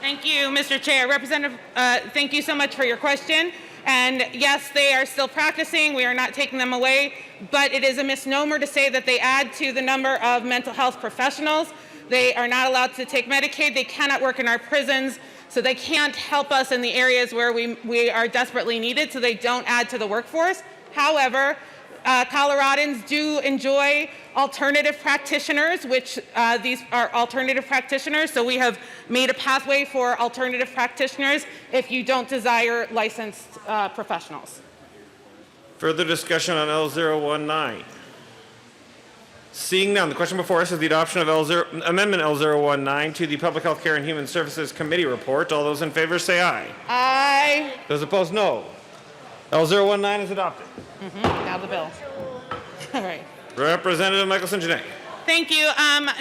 Thank you, Mr. Chair. Representative, thank you so much for your question. And yes, they are still practicing. We are not taking them away. but it is a misnomer to say that they add to the number of mental health professionals. They are not allowed to take Medicaid. They cannot work in our prisons, so they can't help us in the areas where we are desperately needed, so they don't add to the workforce. However, Coloradans do enjoy alternative practitioners, which these are alternative practitioners, so we have made a pathway for alternative practitioners if you don't desire licensed professionals. Further discussion on L019? Seeing none, the question before us is the adoption of Amendment L019 to the Public Health Care and Human Services Committee report. All those in favor say aye. Aye. Those opposed, no. L019 is adopted. Now the bill. All right. Representative Michelson-Janae. Thank you.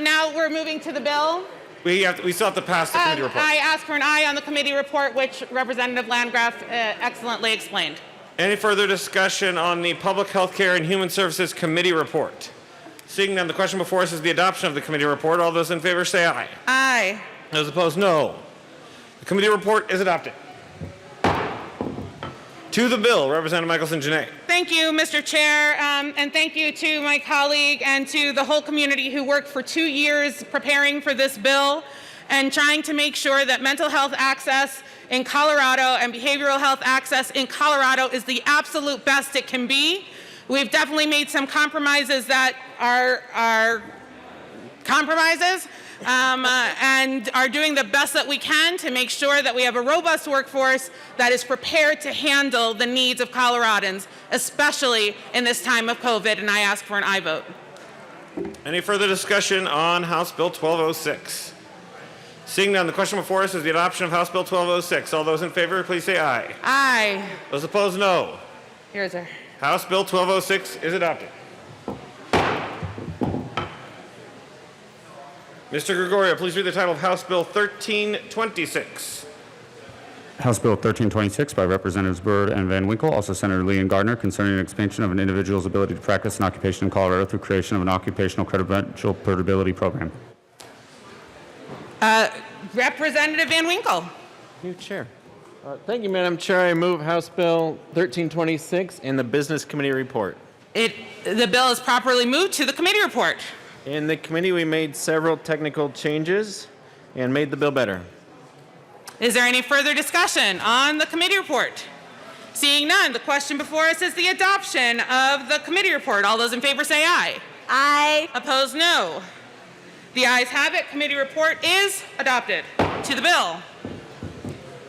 Now we're moving to the bill. We still have to pass the committee report. I ask for an aye on the committee report, which Representative Landgraf excellently explained. Any further discussion on the Public Health Care and Human Services Committee report? Seeing none, the question before us is the adoption of the committee report. All those in favor say aye. Aye. Those opposed, no. The committee report is adopted. To the bill, Representative Michelson-Janae. Thank you, Mr. Chair, and thank you to my colleague and to the whole community who worked for 2 years preparing for this bill and trying to make sure that mental health access in Colorado and behavioral health access in Colorado is the absolute best it can be. We've definitely made some compromises that are compromises and are doing the best that we can to make sure that we have a robust workforce that is prepared to handle the needs of Coloradans, especially in this time of COVID, and I ask for an aye vote. Any further discussion on House Bill 1206? Seeing none, the question before us is the adoption of House Bill 1206. All those in favor, please say aye. Aye. Those opposed, no. Here's our. House Bill 1206 is adopted. Mr. Gregorio, please read the title of House Bill 1326. House Bill 1326 by Representatives Byrd and Van Winkle, also Senator Lee and Gardner, concerning an expansion of an individual's ability to practice an occupation in Colorado through creation of an occupational credential portability program. Representative Van Winkle. New Chair. Thank you, Madam Chair. I move House Bill 1326 and the Business Committee report. The bill is properly moved to the committee report. In the committee, we made several technical changes and made the bill better. Is there any further discussion on the committee report? Seeing none, the question before us is the adoption of the committee report. All those in favor say aye. Aye. Opposed, no. The ayes have it. Committee report is adopted. To the bill.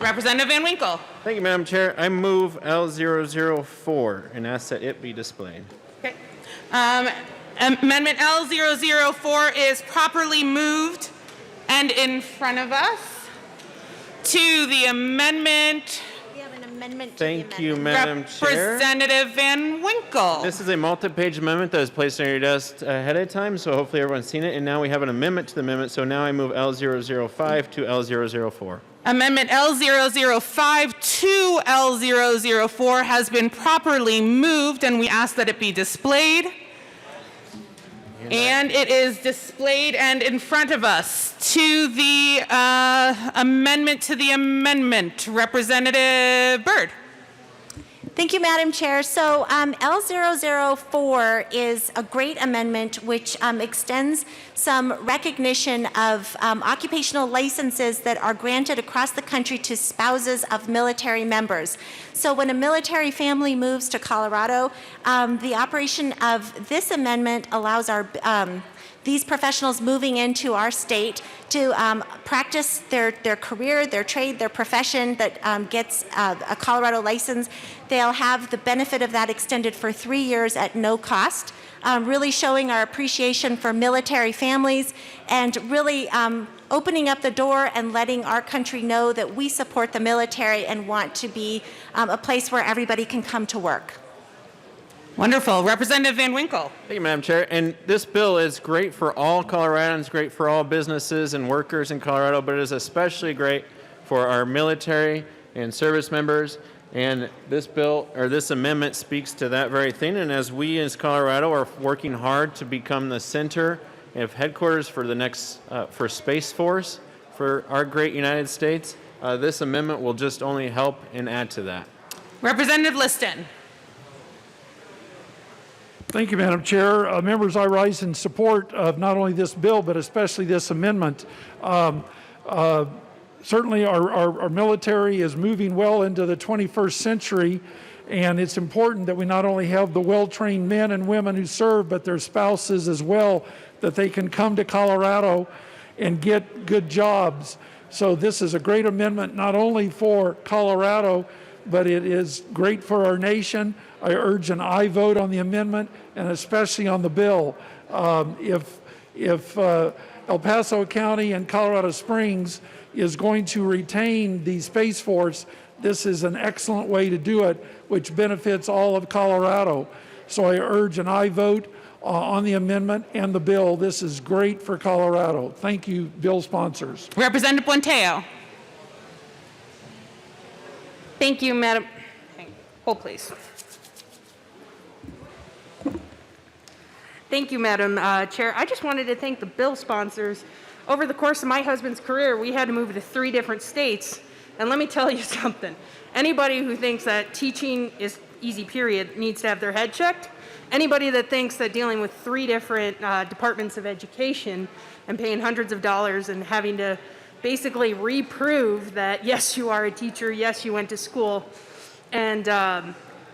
Representative Van Winkle. Thank you, Madam Chair. I move L004 and ask that it be displayed. Okay. Amendment L004 is properly moved and in front of us. To the amendment. We have an amendment to Thank you, Madam Chair. Representative Van Winkle. This is a multi-page amendment that was placed on your desk ahead of time, so hopefully everyone's seen it. And now we have an amendment to the amendment, so now I move L005 to L004. Amendment L005 to L004 has been properly moved, and we ask that it be displayed. And it is displayed and in front of us. To the amendment to the amendment, Representative Byrd. Thank you, Madam Chair. So L004 is a great amendment which extends some recognition of occupational licenses that are granted across the country to spouses of military members. So when a military family moves to Colorado, the operation of this amendment allows these professionals moving into our state to practice their career, their trade, their profession that gets a Colorado license. They'll have the benefit of that extended for 3 years at no cost, really showing our appreciation for military families and really opening up the door and letting our country know that we support the military and want to be a place where everybody can come to work. Wonderful. Representative Van Winkle. Thank you, Madam Chair. And this bill is great for all Coloradans, great for all businesses and workers in Colorado, but it is especially great for our military and service members. And this bill, or this amendment, speaks to that very thing. And as we as Colorado are working hard to become the center of headquarters for the next, for Space Force, for our great United States, this amendment will just only help and add to that. Representative Liston. Thank you, Madam Chair. Members, I rise in support of not only this bill, but especially this amendment. Certainly, our military is moving well into the 21st century, and it's important that we not only have the well-trained men and women who serve, but their spouses as well, that they can come to Colorado and get good jobs. So this is a great amendment not only for Colorado, but it is great for our nation. I urge an aye vote on the amendment and especially on the bill. If El Paso County and Colorado Springs is going to retain the Space Force, this is an excellent way to do it, which benefits all of Colorado. So I urge an aye vote on the amendment and the bill. This is great for Colorado. Thank you, bill sponsors. Representative Buenteo. Thank you, Madam. Hold, please. Thank you, Madam Chair. I just wanted to thank the bill sponsors. Over the course of my husband's career, we had to move to 3 different states. And let me tell you something. Anybody who thinks that teaching is easy, period, needs to have their head checked. Anybody that thinks that dealing with 3 different departments of education and paying hundreds of dollars and having to basically reprove that, yes, you are a teacher, yes, you went to school, and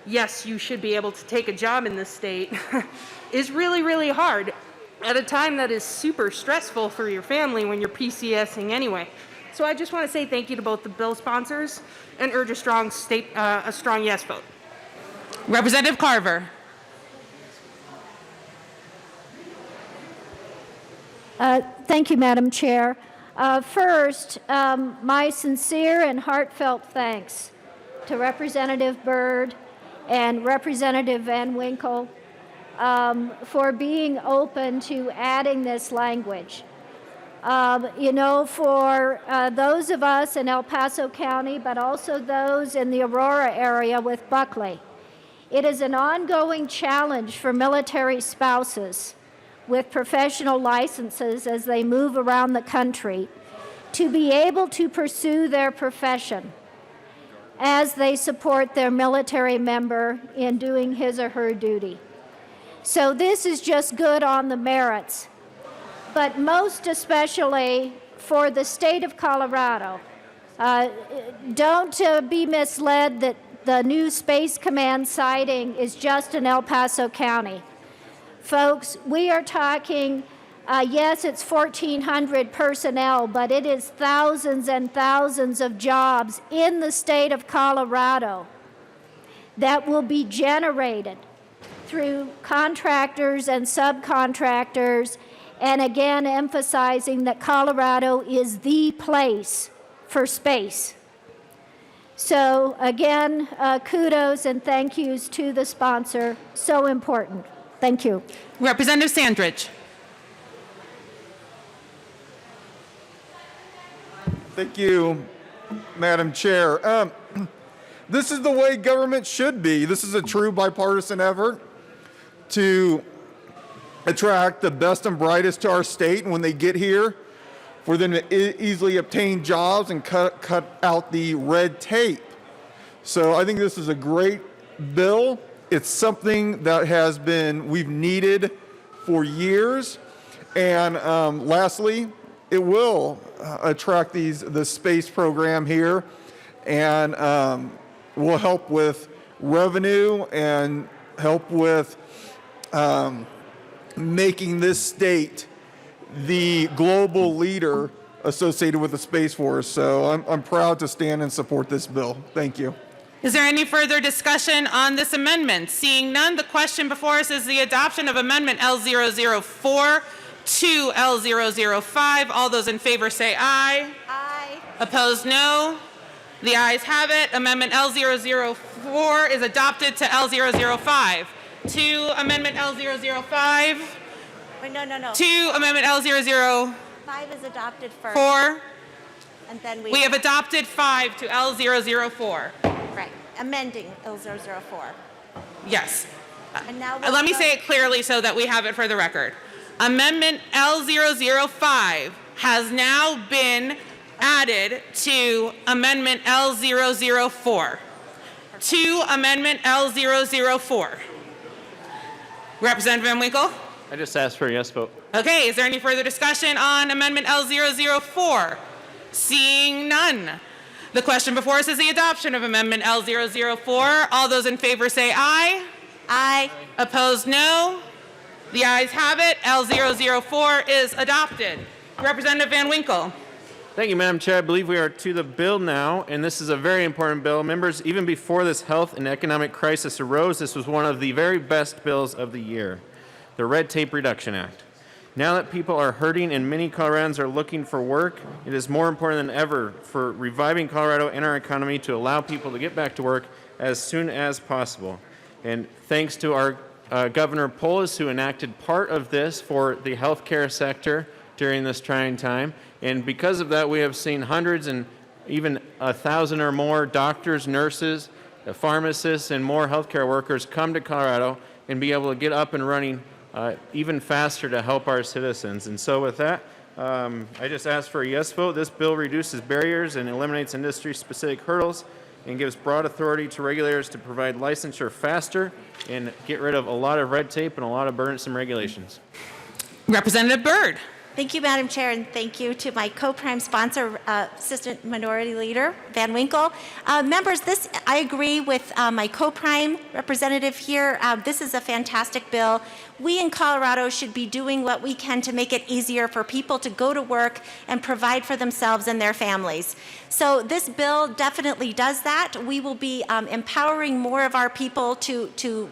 yes, you should be able to take a job in this state is really, really hard at a time that is super stressful for your family when you're PCSing anyway. So I just want to say thank you to both the bill sponsors and urge a strong yes vote. Representative Carver. Thank you, Madam Chair. First, my sincere and heartfelt thanks to Representative Byrd and Representative Van Winkle for being open to adding this language. You know, for those of us in El Paso County, but also those in the Aurora area with Buckley, it is an ongoing challenge for military spouses with professional licenses as they move around the country to be able to pursue their profession as they support their military member in doing his or her duty. So this is just good on the merits, but most especially for the state of Colorado. Don't be misled that the new Space Command siting is just in El Paso County. Folks, we are talking, yes, it's 1,400 personnel, but it is thousands and thousands of jobs in the state of Colorado that will be generated through contractors and subcontractors, and again emphasizing that Colorado is the place for space. So again, kudos and thank yous to the sponsor, so important. Thank you. Representative Sandridge. Thank you, Madam Chair. This is the way government should be. This is a true bipartisan effort to attract the best and brightest to our state, and when they get here, for them to easily obtain jobs and cut out the red tape. So I think this is a great bill. It's something that we've needed for years. And lastly, it will attract the space program here and will help with revenue and help with making this state the global leader associated with the Space Force. So I'm proud to stand and support this bill. Thank you. Is there any further discussion on this amendment? Seeing none, the question before us is the adoption of Amendment L004 to L005. All those in favor say aye. Aye. Opposed, no. The ayes have it. Amendment L004 is adopted to L005. To Amendment L005. Wait, no. To Amendment L004. 5 is adopted first. And then We have adopted 5 to L004. Right, amending L004. Yes. And now Let me say it clearly so that we have it for the record. Amendment L005 has now been added to Amendment L004. To Amendment L004. Representative Van Winkle? I just asked for a yes vote. Okay, is there any further discussion on Amendment L004? Seeing none. The question before us is the adoption of Amendment L004. All those in favor say aye. Aye. Opposed, no. The ayes have it. L004 is adopted. Representative Van Winkle. Thank you, Madam Chair. I believe we are to the bill now, and this is a very important bill. Members, even before this health and economic crisis arose, this was one of the very best bills of the year, the Red Tape Reduction Act. Now that people are hurting and many Coloradans are looking for work, it is more important than ever for reviving Colorado and our economy to allow people to get back to work as soon as possible. And thanks to our Governor Polis, who enacted part of this for the healthcare sector during this trying time. And because of that, we have seen hundreds and even 1,000 or more doctors, nurses, pharmacists, and more healthcare workers come to Colorado and be able to get up and running even faster to help our citizens. And so with that, I just ask for a yes vote. This bill reduces barriers and eliminates industry-specific hurdles and gives broad authority to regulators to provide licensure faster and get rid of a lot of red tape and a lot of burdensome regulations. Representative Byrd. Thank you, Madam Chair, and thank you to my co-prime sponsor, Assistant Minority Leader Van Winkle. Members, I agree with my co-prime representative here. This is a fantastic bill. We in Colorado should be doing what we can to make it easier for people to go to work and provide for themselves and their families. So this bill definitely does that. We will be empowering more of our people to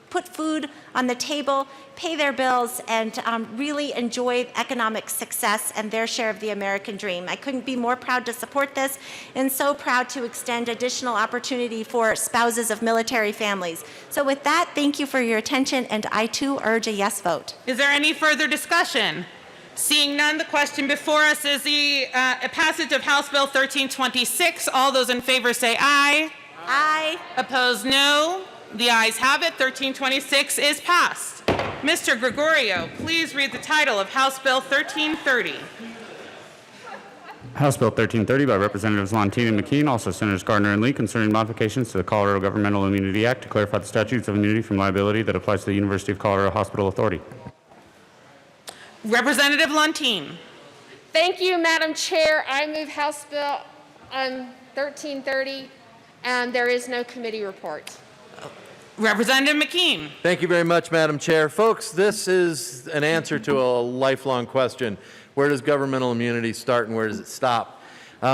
put food on the table, pay their bills, and really enjoy economic success and their share of the American dream. I couldn't be more proud to support this and so proud to extend additional opportunity for spouses of military families. So with that, thank you for your attention, and I too urge a yes vote. Is there any further discussion? Seeing none, the question before us is the passage of House Bill 1326. All those in favor say aye. Aye. Opposed, no. The ayes have it. 1326 is passed. Mr. Gregorio, please read the title of House Bill 1330. House Bill 1330 by Representatives Lontine and McKean, also Senators Gardner and Lee, concerning modifications to the Colorado Governmental Immunity Act to clarify the statutes of immunity from liability that applies to the University of Colorado Hospital Authority. Representative Lontine. Thank you, Madam Chair. I move House Bill 1330, and there is no committee report. Representative McKean. Thank you very much, Madam Chair. Folks, this is an answer to a lifelong question. Where does governmental immunity start and where does it stop?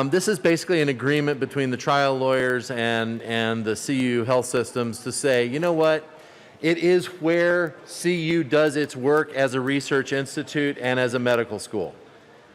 This is basically an agreement between the trial lawyers and the CU health systems to say, you know what? It is where CU does its work as a research institute and as a medical school.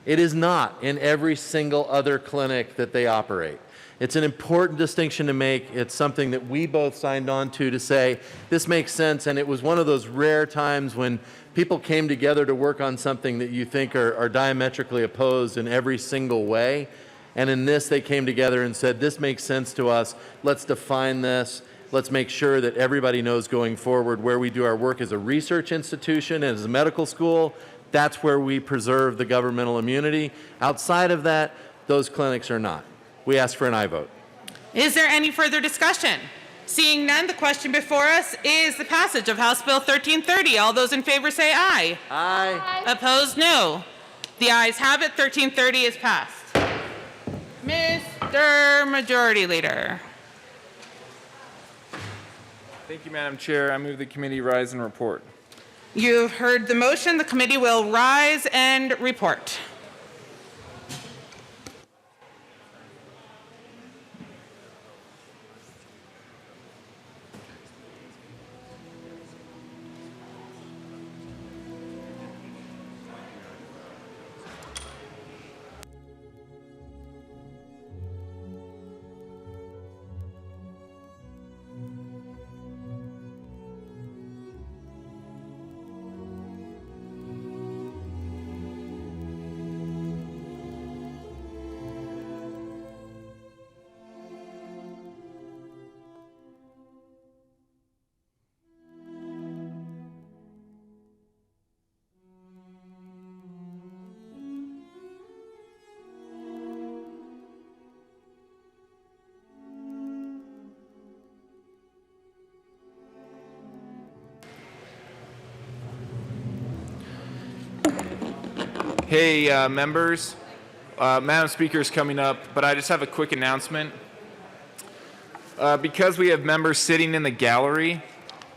It is not in every single other clinic that they operate. It's an important distinction to make. It's something that we both signed on to say, this makes sense. And it was one of those rare times when people came together to work on something that you think are diametrically opposed in every single way. And in this, they came together and said, this makes sense to us. Let's define this. Let's make sure that everybody knows going forward where we do our work as a research institution and as a medical school. That's where we preserve the governmental immunity. Outside of that, those clinics are not. We ask for an aye vote. Is there any further discussion? Seeing none, the question before us is the passage of House Bill 1330. All those in favor say aye. Aye. Opposed, no. The ayes have it. 1330 is passed. Mr. Majority Leader. Thank you, Madam Chair. I move the committee rise and report. You've heard the motion. The committee will rise and report. Hey, members, Madam Speaker is coming up, but I just have a quick announcement. Because we have members sitting in the gallery,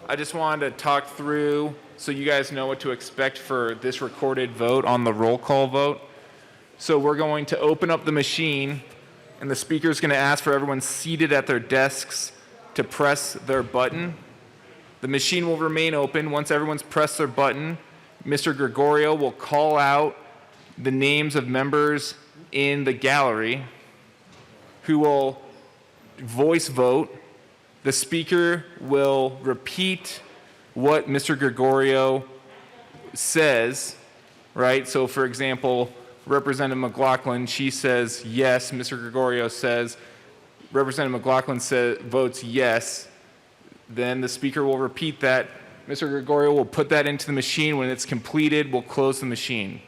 I just wanted to talk through so you guys know what to expect for this recorded vote on the roll call vote. So we're going to open up the machine, and the speaker is going to ask for everyone seated at their desks to press their button. The machine will remain open. Once everyone's pressed their button, Mr. Gregorio will call out the names of members in the gallery who will voice vote. The speaker will repeat what Mr. Gregorio says, right? So for example, Representative McLaughlin, she says yes. Mr. Gregorio says, Representative McLaughlin votes yes. Then the speaker will repeat that. Mr. Gregorio will put that into the machine. When it's completed, we'll close the machine.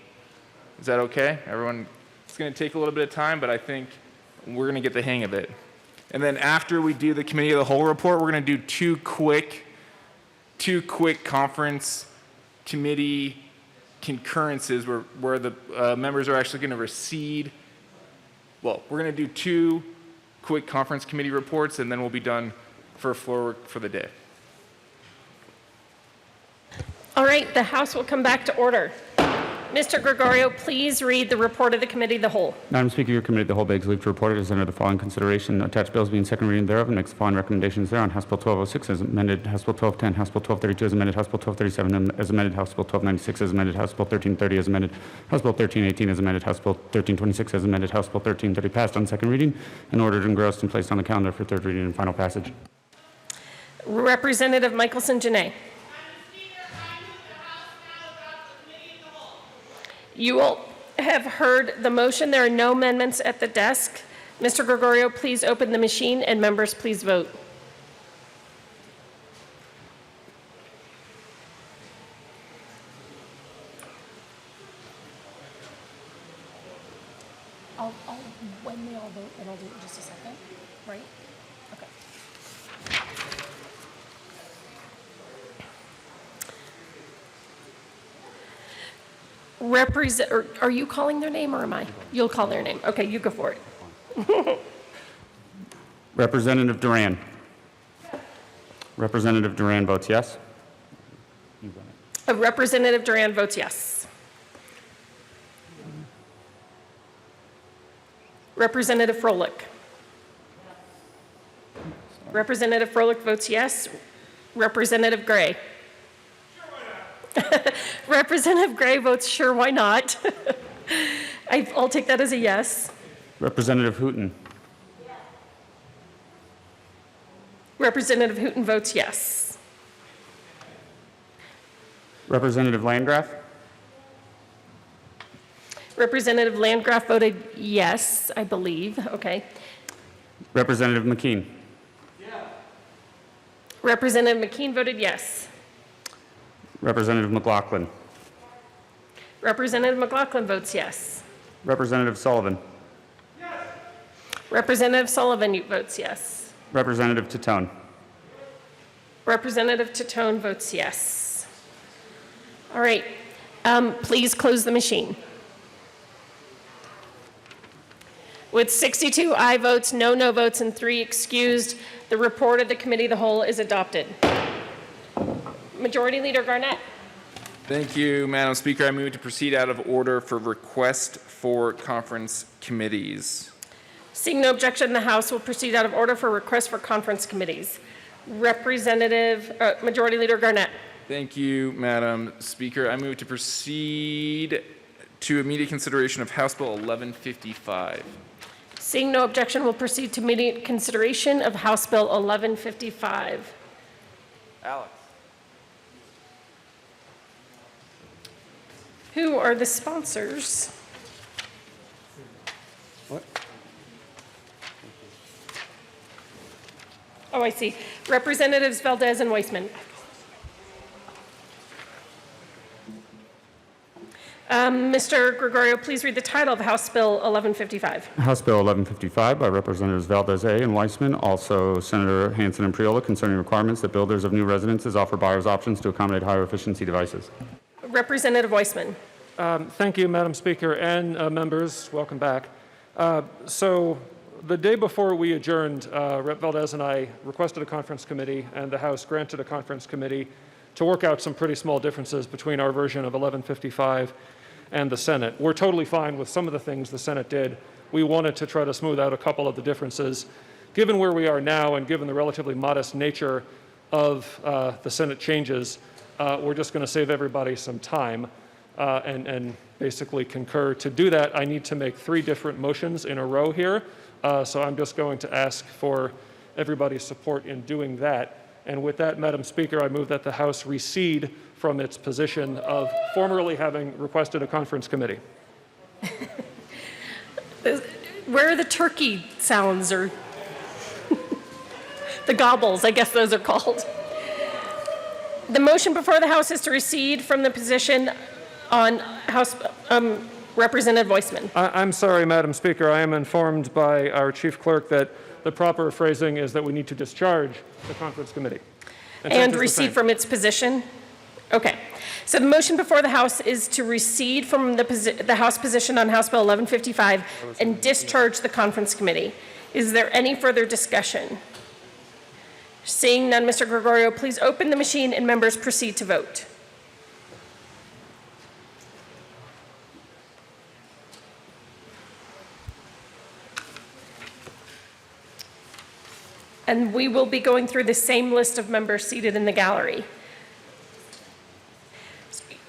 Is that okay? Everyone, it's going to take a little bit of time, but I think we're going to get the hang of it. And then after we do the committee of the whole report, we're going to do two quick conference committee concurrences where the members are actually going to recede. Well, we're going to do two quick conference committee reports, and then we'll be done for floor work for the day. All right, the House will come back to order. Mr. Gregorio, please read the report of the Committee of the Whole. Madam Speaker, your Committee of the Whole begs leave to report it is under the following consideration. Attached bills being second reading thereof and makes the following recommendations thereon. House Bill 1206 as amended, House Bill 1210, House Bill 1232 as amended, House Bill 1237 as amended, House Bill 1296 as amended, House Bill 1330 as amended, House Bill 1318 as amended, House Bill 1326 as amended, House Bill 1330 passed on second reading and ordered, engrossed, and placed on the calendar for third reading and final passage. Representative Michelson-Janae. You will have heard the motion. There are no amendments at the desk. Mr. Gregorio, please open the machine, and members, please vote. When they all vote, then I'll do it in just a second, right? Okay. Are you calling their name or am I? You'll call their name. Okay, you go for it. Representative Duran. Representative Duran votes yes. Representative Duran votes yes. Representative Froelich. Representative Froelich votes yes. Representative Gray. Representative Gray votes sure, why not? I'll take that as a yes. Representative Hooton. Representative Hooton votes yes. Representative Landgraf. Representative Landgraf voted yes, I believe. Okay. Representative McKean. Representative McKean voted yes. Representative McLaughlin. Representative McLaughlin votes yes. Representative Sullivan. Representative Sullivan votes yes. Representative Titone. Representative Titone votes yes. All right. Please close the machine. With 62 aye votes, no votes, and 3 excused, the report of the Committee of the Whole is adopted. Majority Leader Garnett. Thank you, Madam Speaker. I move to proceed out of order for request for conference committees. Seeing no objection, the House will proceed out of order for request for conference committees. Majority Leader Garnett. Thank you, Madam Speaker. I move to proceed to immediate consideration of House Bill 1155. Seeing no objection, we'll proceed to immediate consideration of House Bill 1155. Alex. Who are the sponsors? What? Oh, I see. Representatives Valdez and Weissman. Mr. Gregorio, please read the title of House Bill 1155. House Bill 1155 by Representatives Valdez and Weissman, also Senator Hansen and Priola, concerning requirements that builders of new residences offer buyers options to accommodate higher efficiency devices. Representative Weissman. Thank you, Madam Speaker, and members. Welcome back. So the day before we adjourned, Rep. Valdez and I requested a conference committee, and the House granted a conference committee to work out some pretty small differences between our version of 1155 and the Senate. We're totally fine with some of the things the Senate did. We wanted to try to smooth out a couple of the differences. Given where we are now and given the relatively modest nature of the Senate changes, we're just going to save everybody some time and basically concur. To do that, I need to make 3 different motions in a row here. So I'm just going to ask for everybody's support in doing that. And with that, Madam Speaker, I move that the House recede from its position of formerly having requested a conference committee. Where are the turkey sounds or the gobbles? I guess those are called. The motion before the House is to recede from the position on House Representative Voisman. I'm sorry, Madam Speaker. I am informed by our chief clerk that the proper phrasing is that we need to discharge the conference committee. And recede from its position? Okay. So the motion before the House is to recede from the House position on House Bill 1155 and discharge the conference committee. Is there any further discussion? Seeing none, Mr. Gregorio, please open the machine and members proceed to vote. And we will be going through the same list of members seated in the gallery.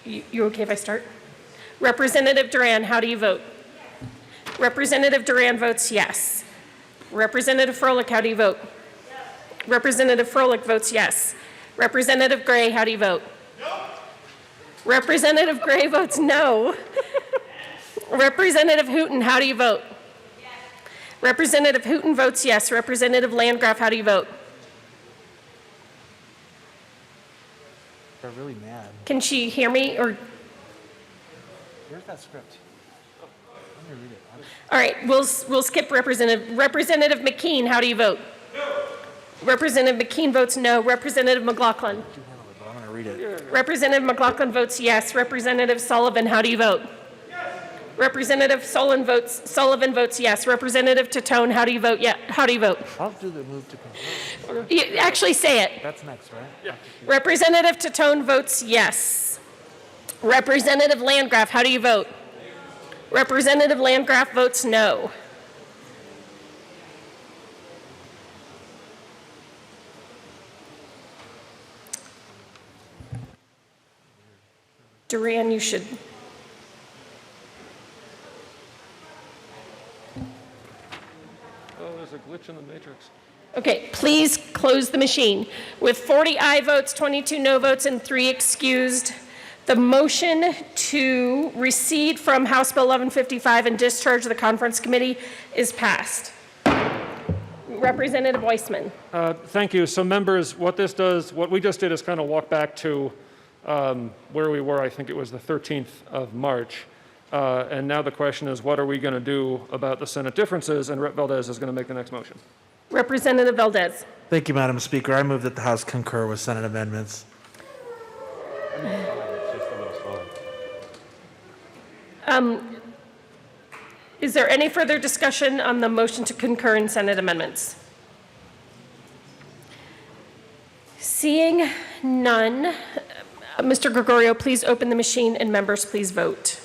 You okay if I start? Representative Duran, how do you vote? Representative Duran votes yes. Representative Froelich, how do you vote? Representative Froelich votes yes. Representative Gray, how do you vote? No. Representative Gray votes no. Representative Hooton, how do you vote? Yes. Representative Hooton votes yes. Representative Landgraf, how do you vote? They're really mad. Can she hear me or? Where's that script? Let me read it. All right, we'll skip Representative McKean, how do you vote? No. Representative McKean votes no. Representative McLaughlin? I'm going to read it. Representative McLaughlin votes yes. Representative Sullivan, how do you vote? Yes. Representative Sullivan votes yes. Representative Tatone, how do you vote? Yeah. How do you vote? I'll do the move to concur. You actually say it. That's next, right? Yeah. Representative Tatone votes yes. Representative Landgraf, how do you vote? Representative Landgraf votes no. Duran, you should. Oh, there's a glitch in the matrix. Okay, please close the machine. With 40 aye votes, 22 no votes, and 3 excused, the motion to recede from House Bill 1155 and discharge the conference committee is passed. Representative Voisman. Thank you. So members, what we just did is kind of walk back to where we were. I think it was the 13th of March. And now the question is, what are we going to do about the Senate differences? And Rep. Valdez is going to make the next motion. Representative Valdez. Thank you, Madam Speaker. I move that the House concur with Senate amendments. Is there any further discussion on the motion to concur in Senate amendments? Seeing none, Mr. Gregorio, please open the machine and members please vote.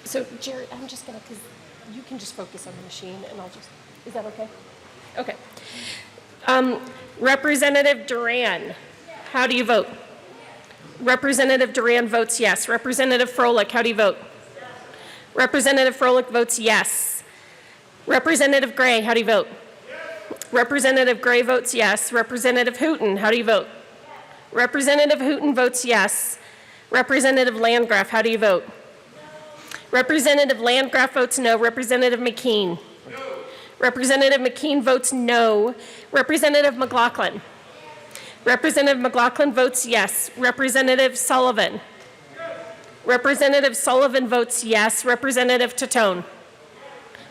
So Jerry, I'm just gonna, because you can just focus on the machine and I'll just, is that okay? Okay. Representative Duran, how do you vote? Representative Duran votes yes. Representative Froelich, how do you vote? Yes. Representative Froelich votes yes. Representative Gray, how do you vote? Yes. Representative Gray votes yes. Representative Hooton, how do you vote? Yes. Representative Hooton votes yes. Representative Landgraf, how do you vote? Yes. Representative Landgraf votes no. Representative McKean? No. Representative McKean votes no. Representative McLaughlin? Representative McLaughlin votes yes. Representative Sullivan? Yes. Representative Sullivan votes yes. Representative Tatone? Yes.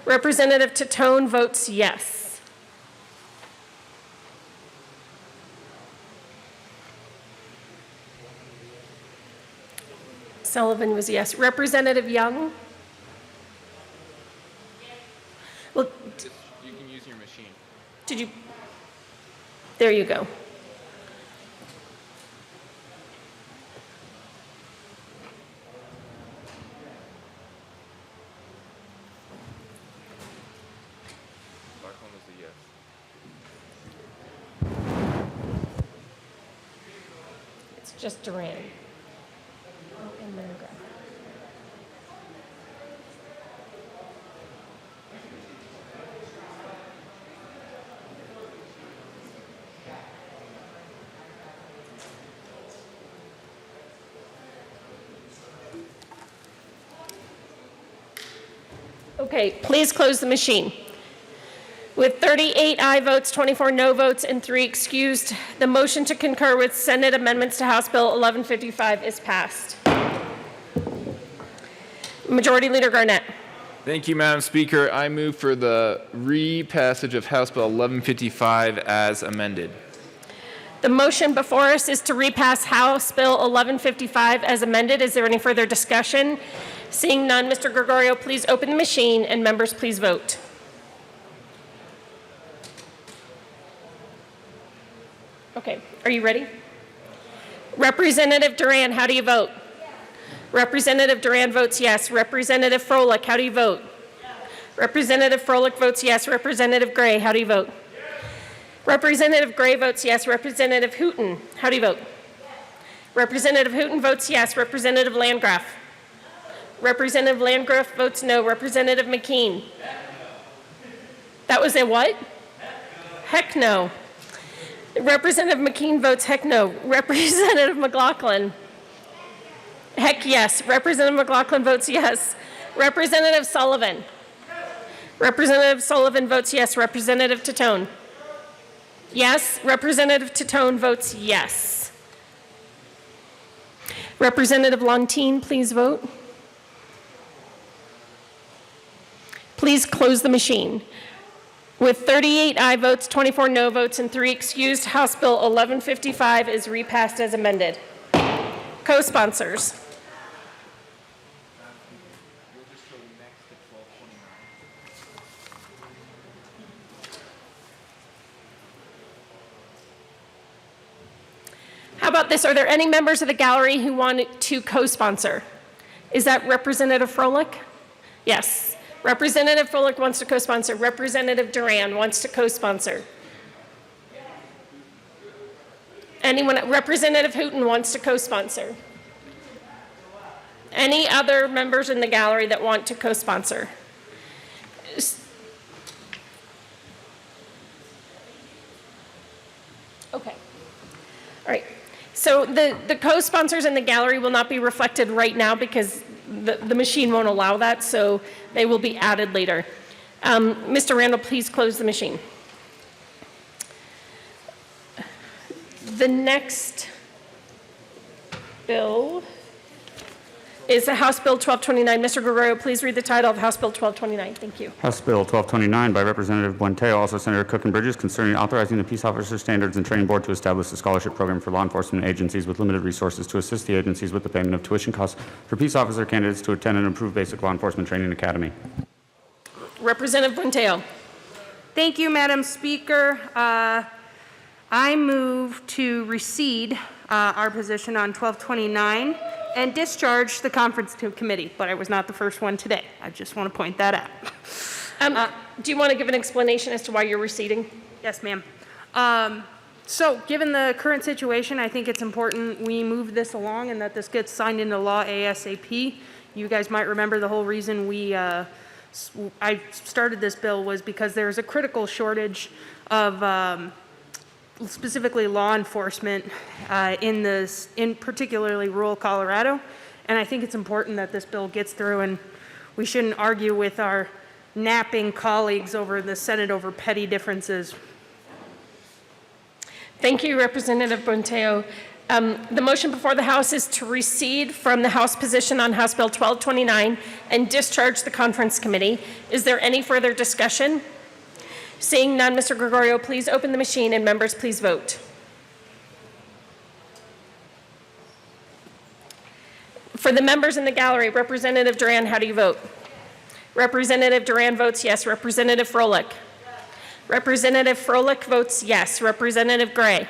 Representative Tatone votes yes. Sullivan was a yes. Representative Young? Well, You can use your machine. did you? There you go. Blackcomb is a yes. It's just Duran. And Landgraf. Okay, please close the machine. With 38 aye votes, 24 no votes, and 3 excused, the motion to concur with Senate amendments to House Bill 1155 is passed. Majority Leader Garnett. Thank you, Madam Speaker. I move for the repassage of House Bill 1155 as amended. The motion before us is to repass House Bill 1155 as amended. Is there any further discussion? Seeing none, Mr. Gregorio, please open the machine, and members, please vote. Okay, are you ready? Representative Duran, how do you vote? Representative Duran votes yes. Representative Froelich, how do you vote? Representative Froelich votes yes. Representative Gray, how do you vote? Representative Gray votes yes. Representative Hooton, how do you vote? Representative Hooton votes yes. Representative Landgraf. Representative Landgraf votes no. Representative McKean. That was a what? Heck no. Representative McKean votes heck no. Representative McLaughlin. Heck yes. Representative McLaughlin votes yes. Representative Sullivan. Representative Sullivan votes yes. Representative Titone. Yes. Representative Titone votes yes. Representative Longtine, please vote. Please close the machine. With 38 aye votes, 24 no votes, and 3 excused, House Bill 1155 is repassed as amended. Co-sponsors. How about this? Are there any members of the gallery who want to co-sponsor? Is that Representative Froelich? Yes. Representative Froelich wants to co-sponsor. Representative Duran wants to co-sponsor. Anyone? Representative Hooton wants to co-sponsor. Any other members in the gallery that want to co-sponsor? Okay. All right. So the co-sponsors in the gallery will not be reflected right now because the machine won't allow that, so they will be added later. Mr. Randall, please close the machine. The next bill is House Bill 1229. Mr. Gregorio, please read the title of House Bill 1229. Thank you. House Bill 1229 by Representative Buenteo, also Senator Cook and Bridges, concerning authorizing the Peace Officer Standards and Training Board to establish a scholarship program for law enforcement agencies with limited resources to assist the agencies with the payment of tuition costs for peace officer candidates to attend an improved basic law enforcement training academy. Representative Buenteo. Thank you, Madam Speaker. I move to recede our position on 1229 and discharge the conference committee, but I was not the first one today. I just want to point that out. Do you want to give an explanation as to why you're receding? Yes, ma'am. So given the current situation, I think it's important we move this along and that this gets signed into law ASAP. You guys might remember the whole reason I started this bill was because there's a critical shortage of specifically law enforcement in particularly rural Colorado. And I think it's important that this bill gets through, and we shouldn't argue with our napping colleagues over the Senate over petty differences. Thank you, Representative Buenteo. The motion before the House is to recede from the House position on House Bill 1229 and discharge the conference committee. Is there any further discussion? Seeing none, Mr. Gregorio, please open the machine, and members, please vote. For the members in the gallery, Representative Duran, how do you vote? Representative Duran votes yes. Representative Froelich? Representative Froelich votes yes. Representative Gray?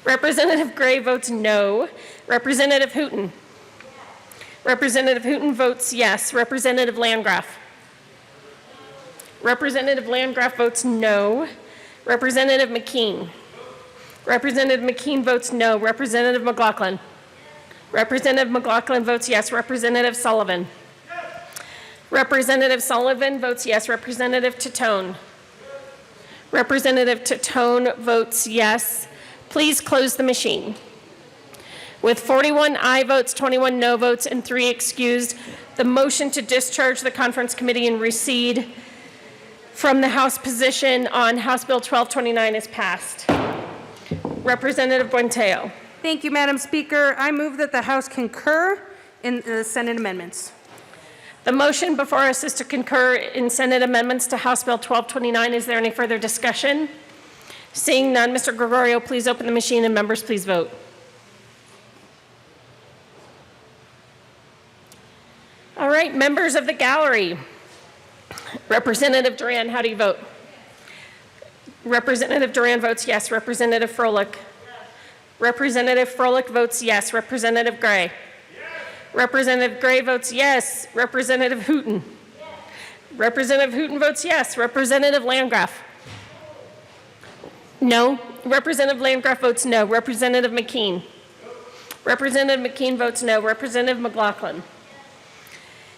Representative Gray votes no. Representative Hooton? Representative Hooton votes yes. Representative Landgraf? Representative Landgraf votes no. Representative McKean? Representative McKean votes no. Representative McLaughlin? Representative McLaughlin votes yes. Representative Sullivan? Representative Sullivan votes yes. Representative Titone? Representative Titone votes yes. Please close the machine. With 41 aye votes, 21 no votes, and 3 excused, the motion to discharge the conference committee and recede from the House position on House Bill 1229 is passed. Representative Buenteo. Thank you, Madam Speaker. I move that the House concur in the Senate amendments. The motion before us is to concur in Senate amendments to House Bill 1229. Is there any further discussion? Seeing none, Mr. Gregorio, please open the machine and members please vote. All right, members of the gallery. Representative Duran, how do you vote? Representative Duran votes yes. Representative Froelich? Representative Froelich votes yes. Representative Gray? Representative Gray votes yes. Representative Hooton? Representative Hooton votes yes. Representative Landgraf? No. Representative Landgraf votes no. Representative McKean? Representative McKean votes no. Representative McLaughlin?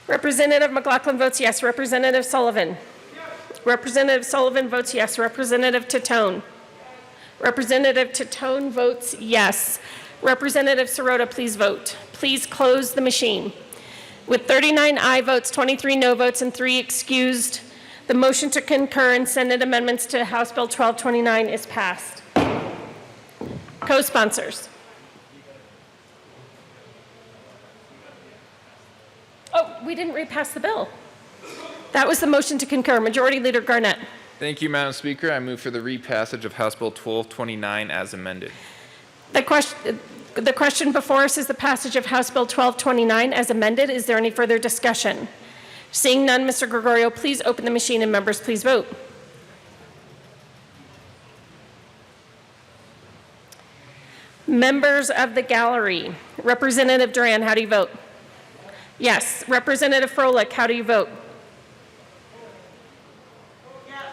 Representative McLaughlin votes yes. Representative Sullivan? Representative Sullivan votes yes. Representative Titone? Representative Titone votes yes. Representative Sirota, please vote. Please close the machine. With 39 aye votes, 23 no votes, and 3 excused, the motion to concur in Senate amendments to House Bill 1229 is passed. Co-sponsors. Oh, we didn't repass the bill. That was the motion to concur. Majority Leader Garnett. Thank you, Madam Speaker. I move for the repassage of House Bill 1229 as amended. The question before us is the passage of House Bill 1229 as amended. Is there any further discussion? Seeing none, Mr. Gregorio, please open the machine and members please vote. Members of the gallery. Representative Duran, how do you vote? Yes. Representative Froelich, how do you vote? Yes.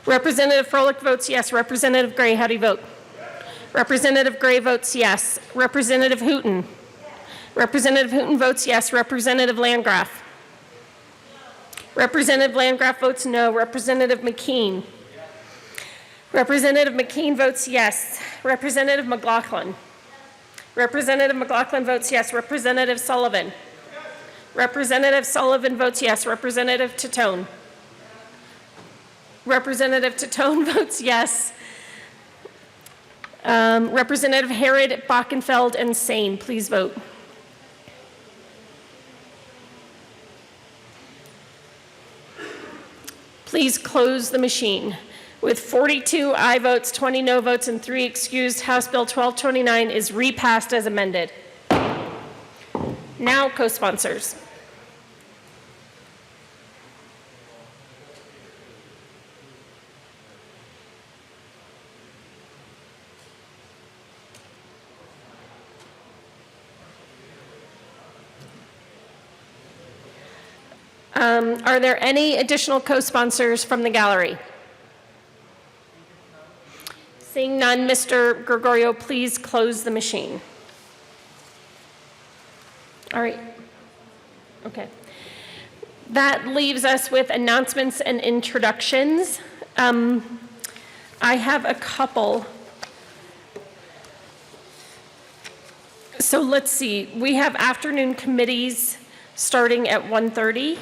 Representative Froelich votes yes. Representative Gray, how do you vote? Yes. Representative Gray votes yes. Representative Hooton? Representative Hooton votes yes. Representative Landgraf? Representative Landgraf votes no. Representative McKean? Representative McKean votes yes. Representative McLaughlin? Representative McLaughlin votes yes. Representative Sullivan? Representative Sullivan votes yes. Representative Titone? Representative Titone votes yes. Representative Herod, Bockenfeld, and Sane, please vote. Please close the machine. With 42 aye votes, 20 no votes, and 3 excused, House Bill 1229 is repassed as amended. Now, co-sponsors. Are there any additional co-sponsors from the gallery? Seeing none, Mr. Gregorio, please close the machine. All right. Okay. That leaves us with announcements and introductions. I have a couple. So let's see. We have afternoon committees starting at 1:30.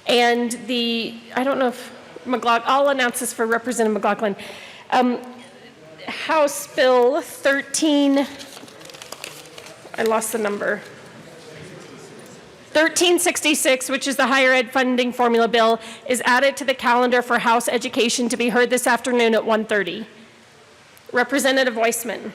And I don't know if I'll announce this for Representative McLaughlin. House Bill 1366, which is the higher ed funding formula bill, is added to the calendar for House Education to be heard this afternoon at 1:30. Representative Weissman.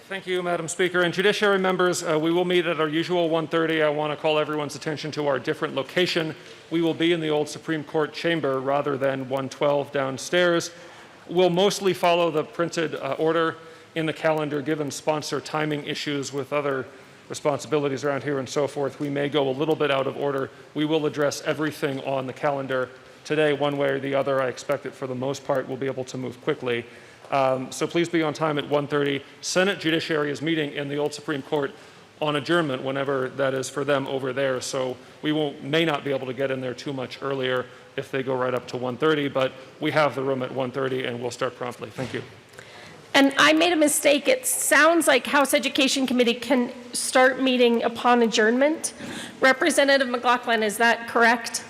Thank you, Madam Speaker. And judiciary members, we will meet at our usual 1:30. I want to call everyone's attention to our different location. We will be in the old Supreme Court chamber rather than 112 downstairs. We'll mostly follow the printed order in the calendar, given sponsor timing issues with other responsibilities around here and so forth. We may go a little bit out of order. We will address everything on the calendar today, one way or the other. I expect that for the most part, we'll be able to move quickly. So please be on time at 1:30. Senate Judiciary is meeting in the old Supreme Court on adjournment whenever that is for them over there. So we may not be able to get in there too much earlier if they go right up to 1:30, but we have the room at 1:30 and we'll start promptly. Thank you. And I made a mistake. It sounds like House Education Committee can start meeting upon adjournment. Representative McLaughlin, is that correct?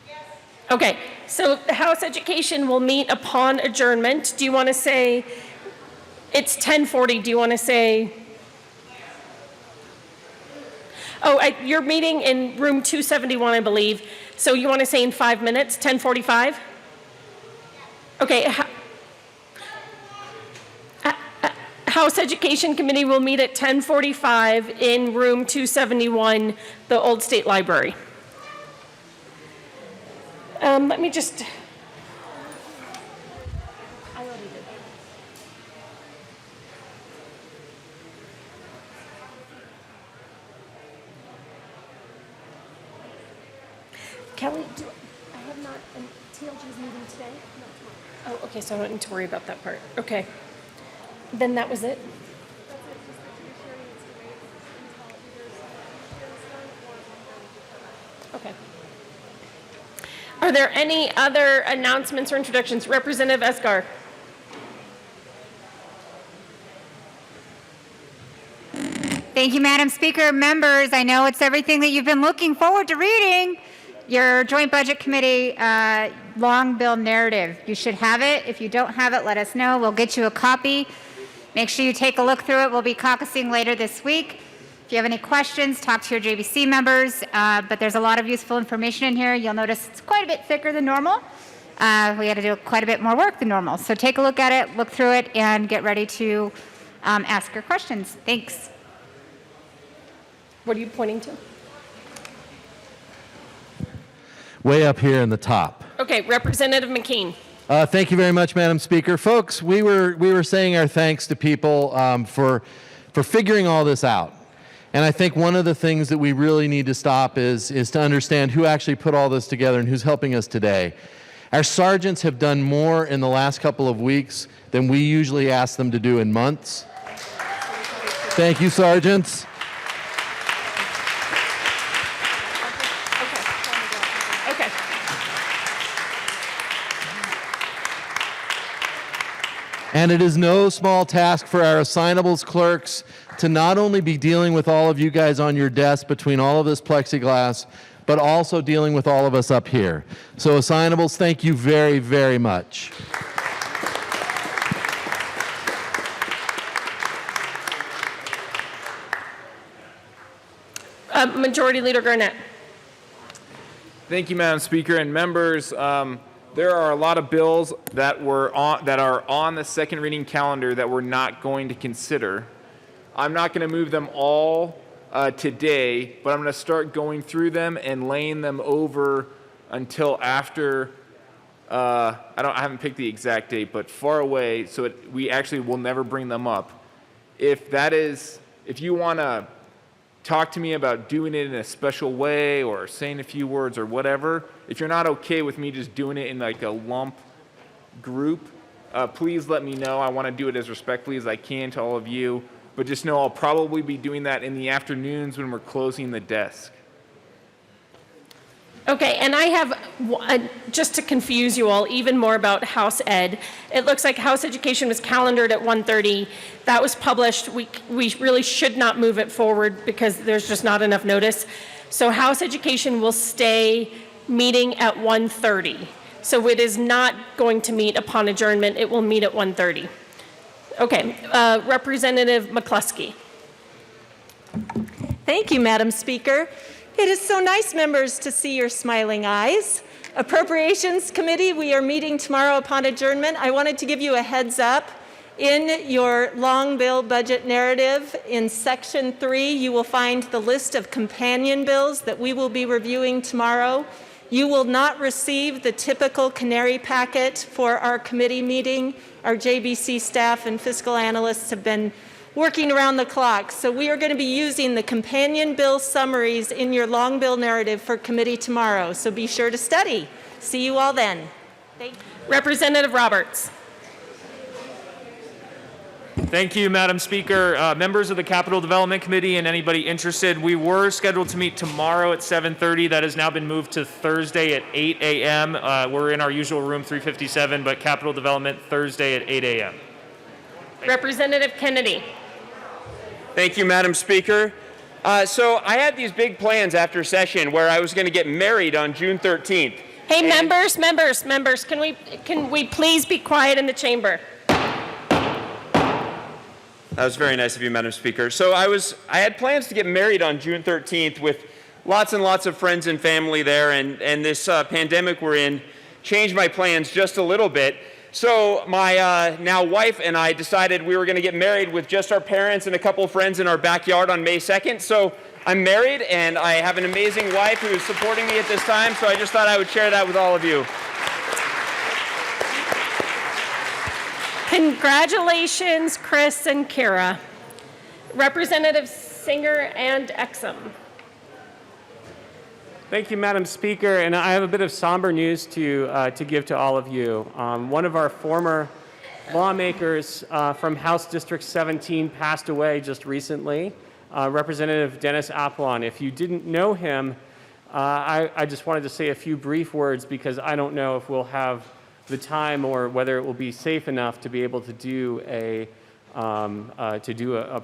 Yes. Okay, so the House Education will meet upon adjournment. Do you want to say, it's 10:40, do you want to say? Oh, you're meeting in room 271, I believe. So you want to say in 5 minutes, 10:45? Okay. House Education Committee will meet at 10:45 in room 271, the Old State Library. Let me just... I already did. Kelly, I have not, TLG's meeting today? No, tomorrow. Oh, okay, so I don't need to worry about that part. Okay. Then that was it? Okay. Are there any other announcements or introductions? Representative Esgar. Thank you, Madam Speaker. Members, I know it's everything that you've been looking forward to reading. Your Joint Budget Committee long bill narrative. You should have it. If you don't have it, let us know. We'll get you a copy. Make sure you take a look through it. We'll be caucusing later this week. If you have any questions, talk to your JBC members. But there's a lot of useful information in here. You'll notice it's quite a bit thicker than normal. We had to do quite a bit more work than normal. So take a look at it, look through it, and get ready to ask your questions. Thanks. What are you pointing to? Way up here in the top. Okay, Representative McKean. Thank you very much, Madam Speaker. Folks, we were saying our thanks to people for figuring all this out. And I think one of the things that we really need to stop is to understand who actually put all this together and who's helping us today. Our sergeants have done more in the last couple of weeks than we usually ask them to do in months. Thank you, sergeants. And it is no small task for our assignables clerks to not only be dealing with all of you guys on your desk between all of this plexiglass, but also dealing with all of us up here. So assignables, thank you very, very much. Majority Leader Garnett. Thank you, Madam Speaker and members. There are a lot of bills that are on the second reading calendar that we're not going to consider. I'm not going to move them all today, but I'm going to start going through them and laying them over until after. I haven't picked the exact date, but far away, so we actually will never bring them up. If you want to talk to me about doing it in a special way or saying a few words or whatever, if you're not okay with me just doing it in like a lump group, please let me know. I want to do it as respectfully as I can to all of you, but just know I'll probably be doing that in the afternoons when we're closing the desk. Okay, and I have, just to confuse you all even more about House Ed, it looks like House Education was calendared at 1:30. That was published. We really should not move it forward because there's just not enough notice. So House Education will stay meeting at 1:30. So it is not going to meet upon adjournment. It will meet at 1:30. Okay, Representative McCluskey. Thank you, Madam Speaker. It is so nice, members, to see your smiling eyes. Appropriations Committee, we are meeting tomorrow upon adjournment. I wanted to give you a heads up. In your long bill budget narrative, in section 3, you will find the list of companion bills that we will be reviewing tomorrow. You will not receive the typical canary packet for our committee meeting. Our JBC staff and fiscal analysts have been working around the clock. So we are going to be using the companion bill summaries in your long bill narrative for committee tomorrow. So be sure to study. See you all then. Thank you. Representative Roberts. Thank you, Madam Speaker. Members of the Capital Development Committee and anybody interested, we were scheduled to meet tomorrow at 7:30. That has now been moved to Thursday at 8 a.m. We're in our usual room 357, but Capital Development Thursday at 8 a.m. Representative Kennedy. Thank you, Madam Speaker. So I had these big plans after session where I was going to get married on June 13th. Hey, members, can we please be quiet in the chamber? That was very nice of you, Madam Speaker. So I had plans to get married on June 13th with lots and lots of friends and family there, and this pandemic we're in changed my plans just a little bit. So my now wife and I decided we were going to get married with just our parents and a couple of friends in our backyard on May 2nd. So I'm married, and I have an amazing wife who is supporting me at this time, so I just thought I would share that with all of you. Congratulations, Chris and Kara. Representative Singer and Exum. Thank you, Madam Speaker, and I have a bit of somber news to give to all of you. One of our former lawmakers from House District 17 passed away just recently, Representative Dennis Aplon. If you didn't know him, I just wanted to say a few brief words because I don't know if we'll have the time or whether it will be safe enough to be able to do a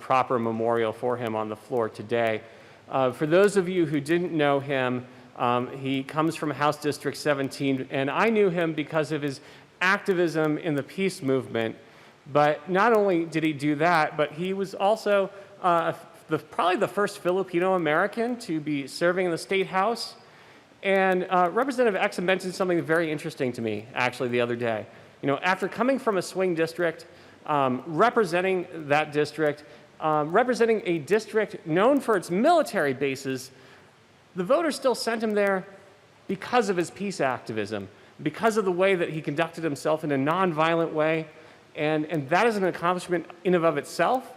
proper memorial for him on the floor today. For those of you who didn't know him, he comes from House District 17, and I knew him because of his activism in the peace movement. But not only did he do that, but he was also probably the first Filipino American to be serving in the State House. And Representative Exum mentioned something very interesting to me, actually, the other day. You know, after coming from a swing district, representing that district, representing a district known for its military bases, the voters still sent him there because of his peace activism, because of the way that he conducted himself in a nonviolent way. And that is an accomplishment in and of itself.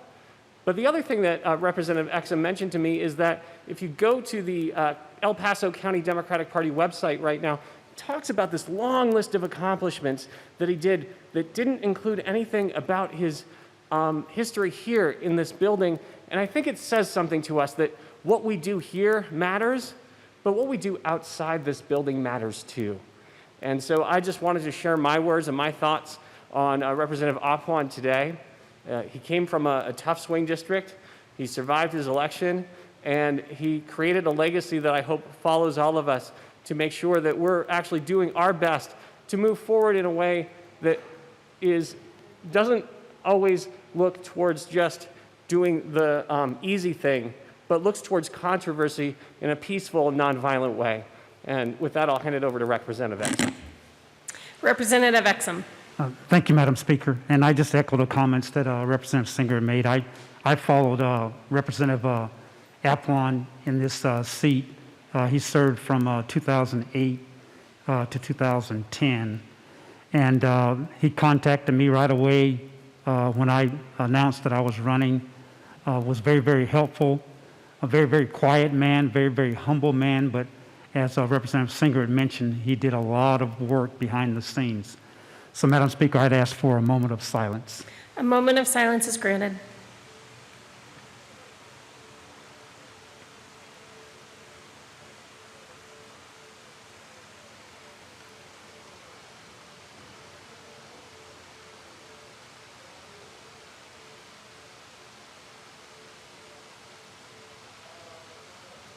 But the other thing that Representative Exum mentioned to me is that if you go to the El Paso County Democratic Party website right now, it talks about this long list of accomplishments that he did that didn't include anything about his history here in this building. And I think it says something to us that what we do here matters, but what we do outside this building matters too. And so I just wanted to share my words and my thoughts on Representative Aplon today. He came from a tough swing district. He survived his election, and he created a legacy that I hope follows all of us to make sure that we're actually doing our best to move forward in a way that doesn't always look towards just doing the easy thing, but looks towards controversy in a peaceful and nonviolent way. And with that, I'll hand it over to Representative Exum. Representative Exum. Thank you, Madam Speaker. And I just echo the comments that Representative Singer made. I followed Representative Aplon in this seat. He served from 2008 to 2010. And he contacted me right away when I announced that I was running. Was very, very helpful. A very, very quiet man, very, very humble man. But as Representative Singer had mentioned, he did a lot of work behind the scenes. So, Madam Speaker, I'd ask for a moment of silence. A moment of silence is granted.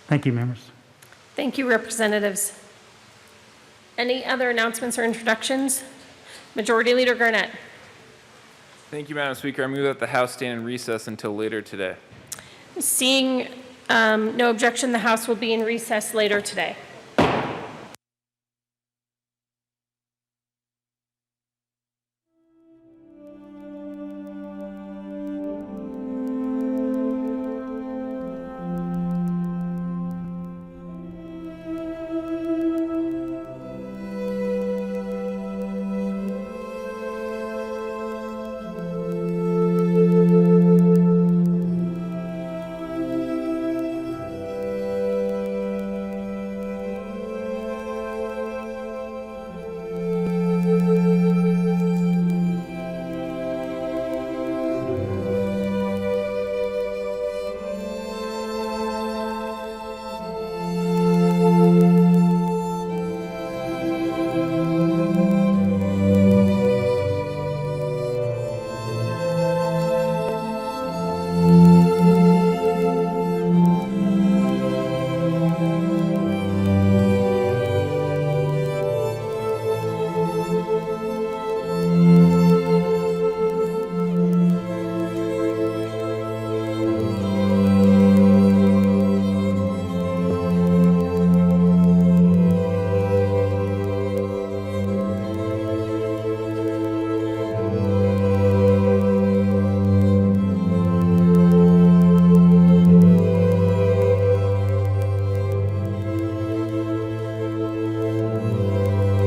Thank you, members. Thank you, representatives. Any other announcements or introductions? Majority Leader Garnett. Thank you, Madam Speaker. I move that the House stand in recess until later today. Seeing no objection, the House will be in recess later today.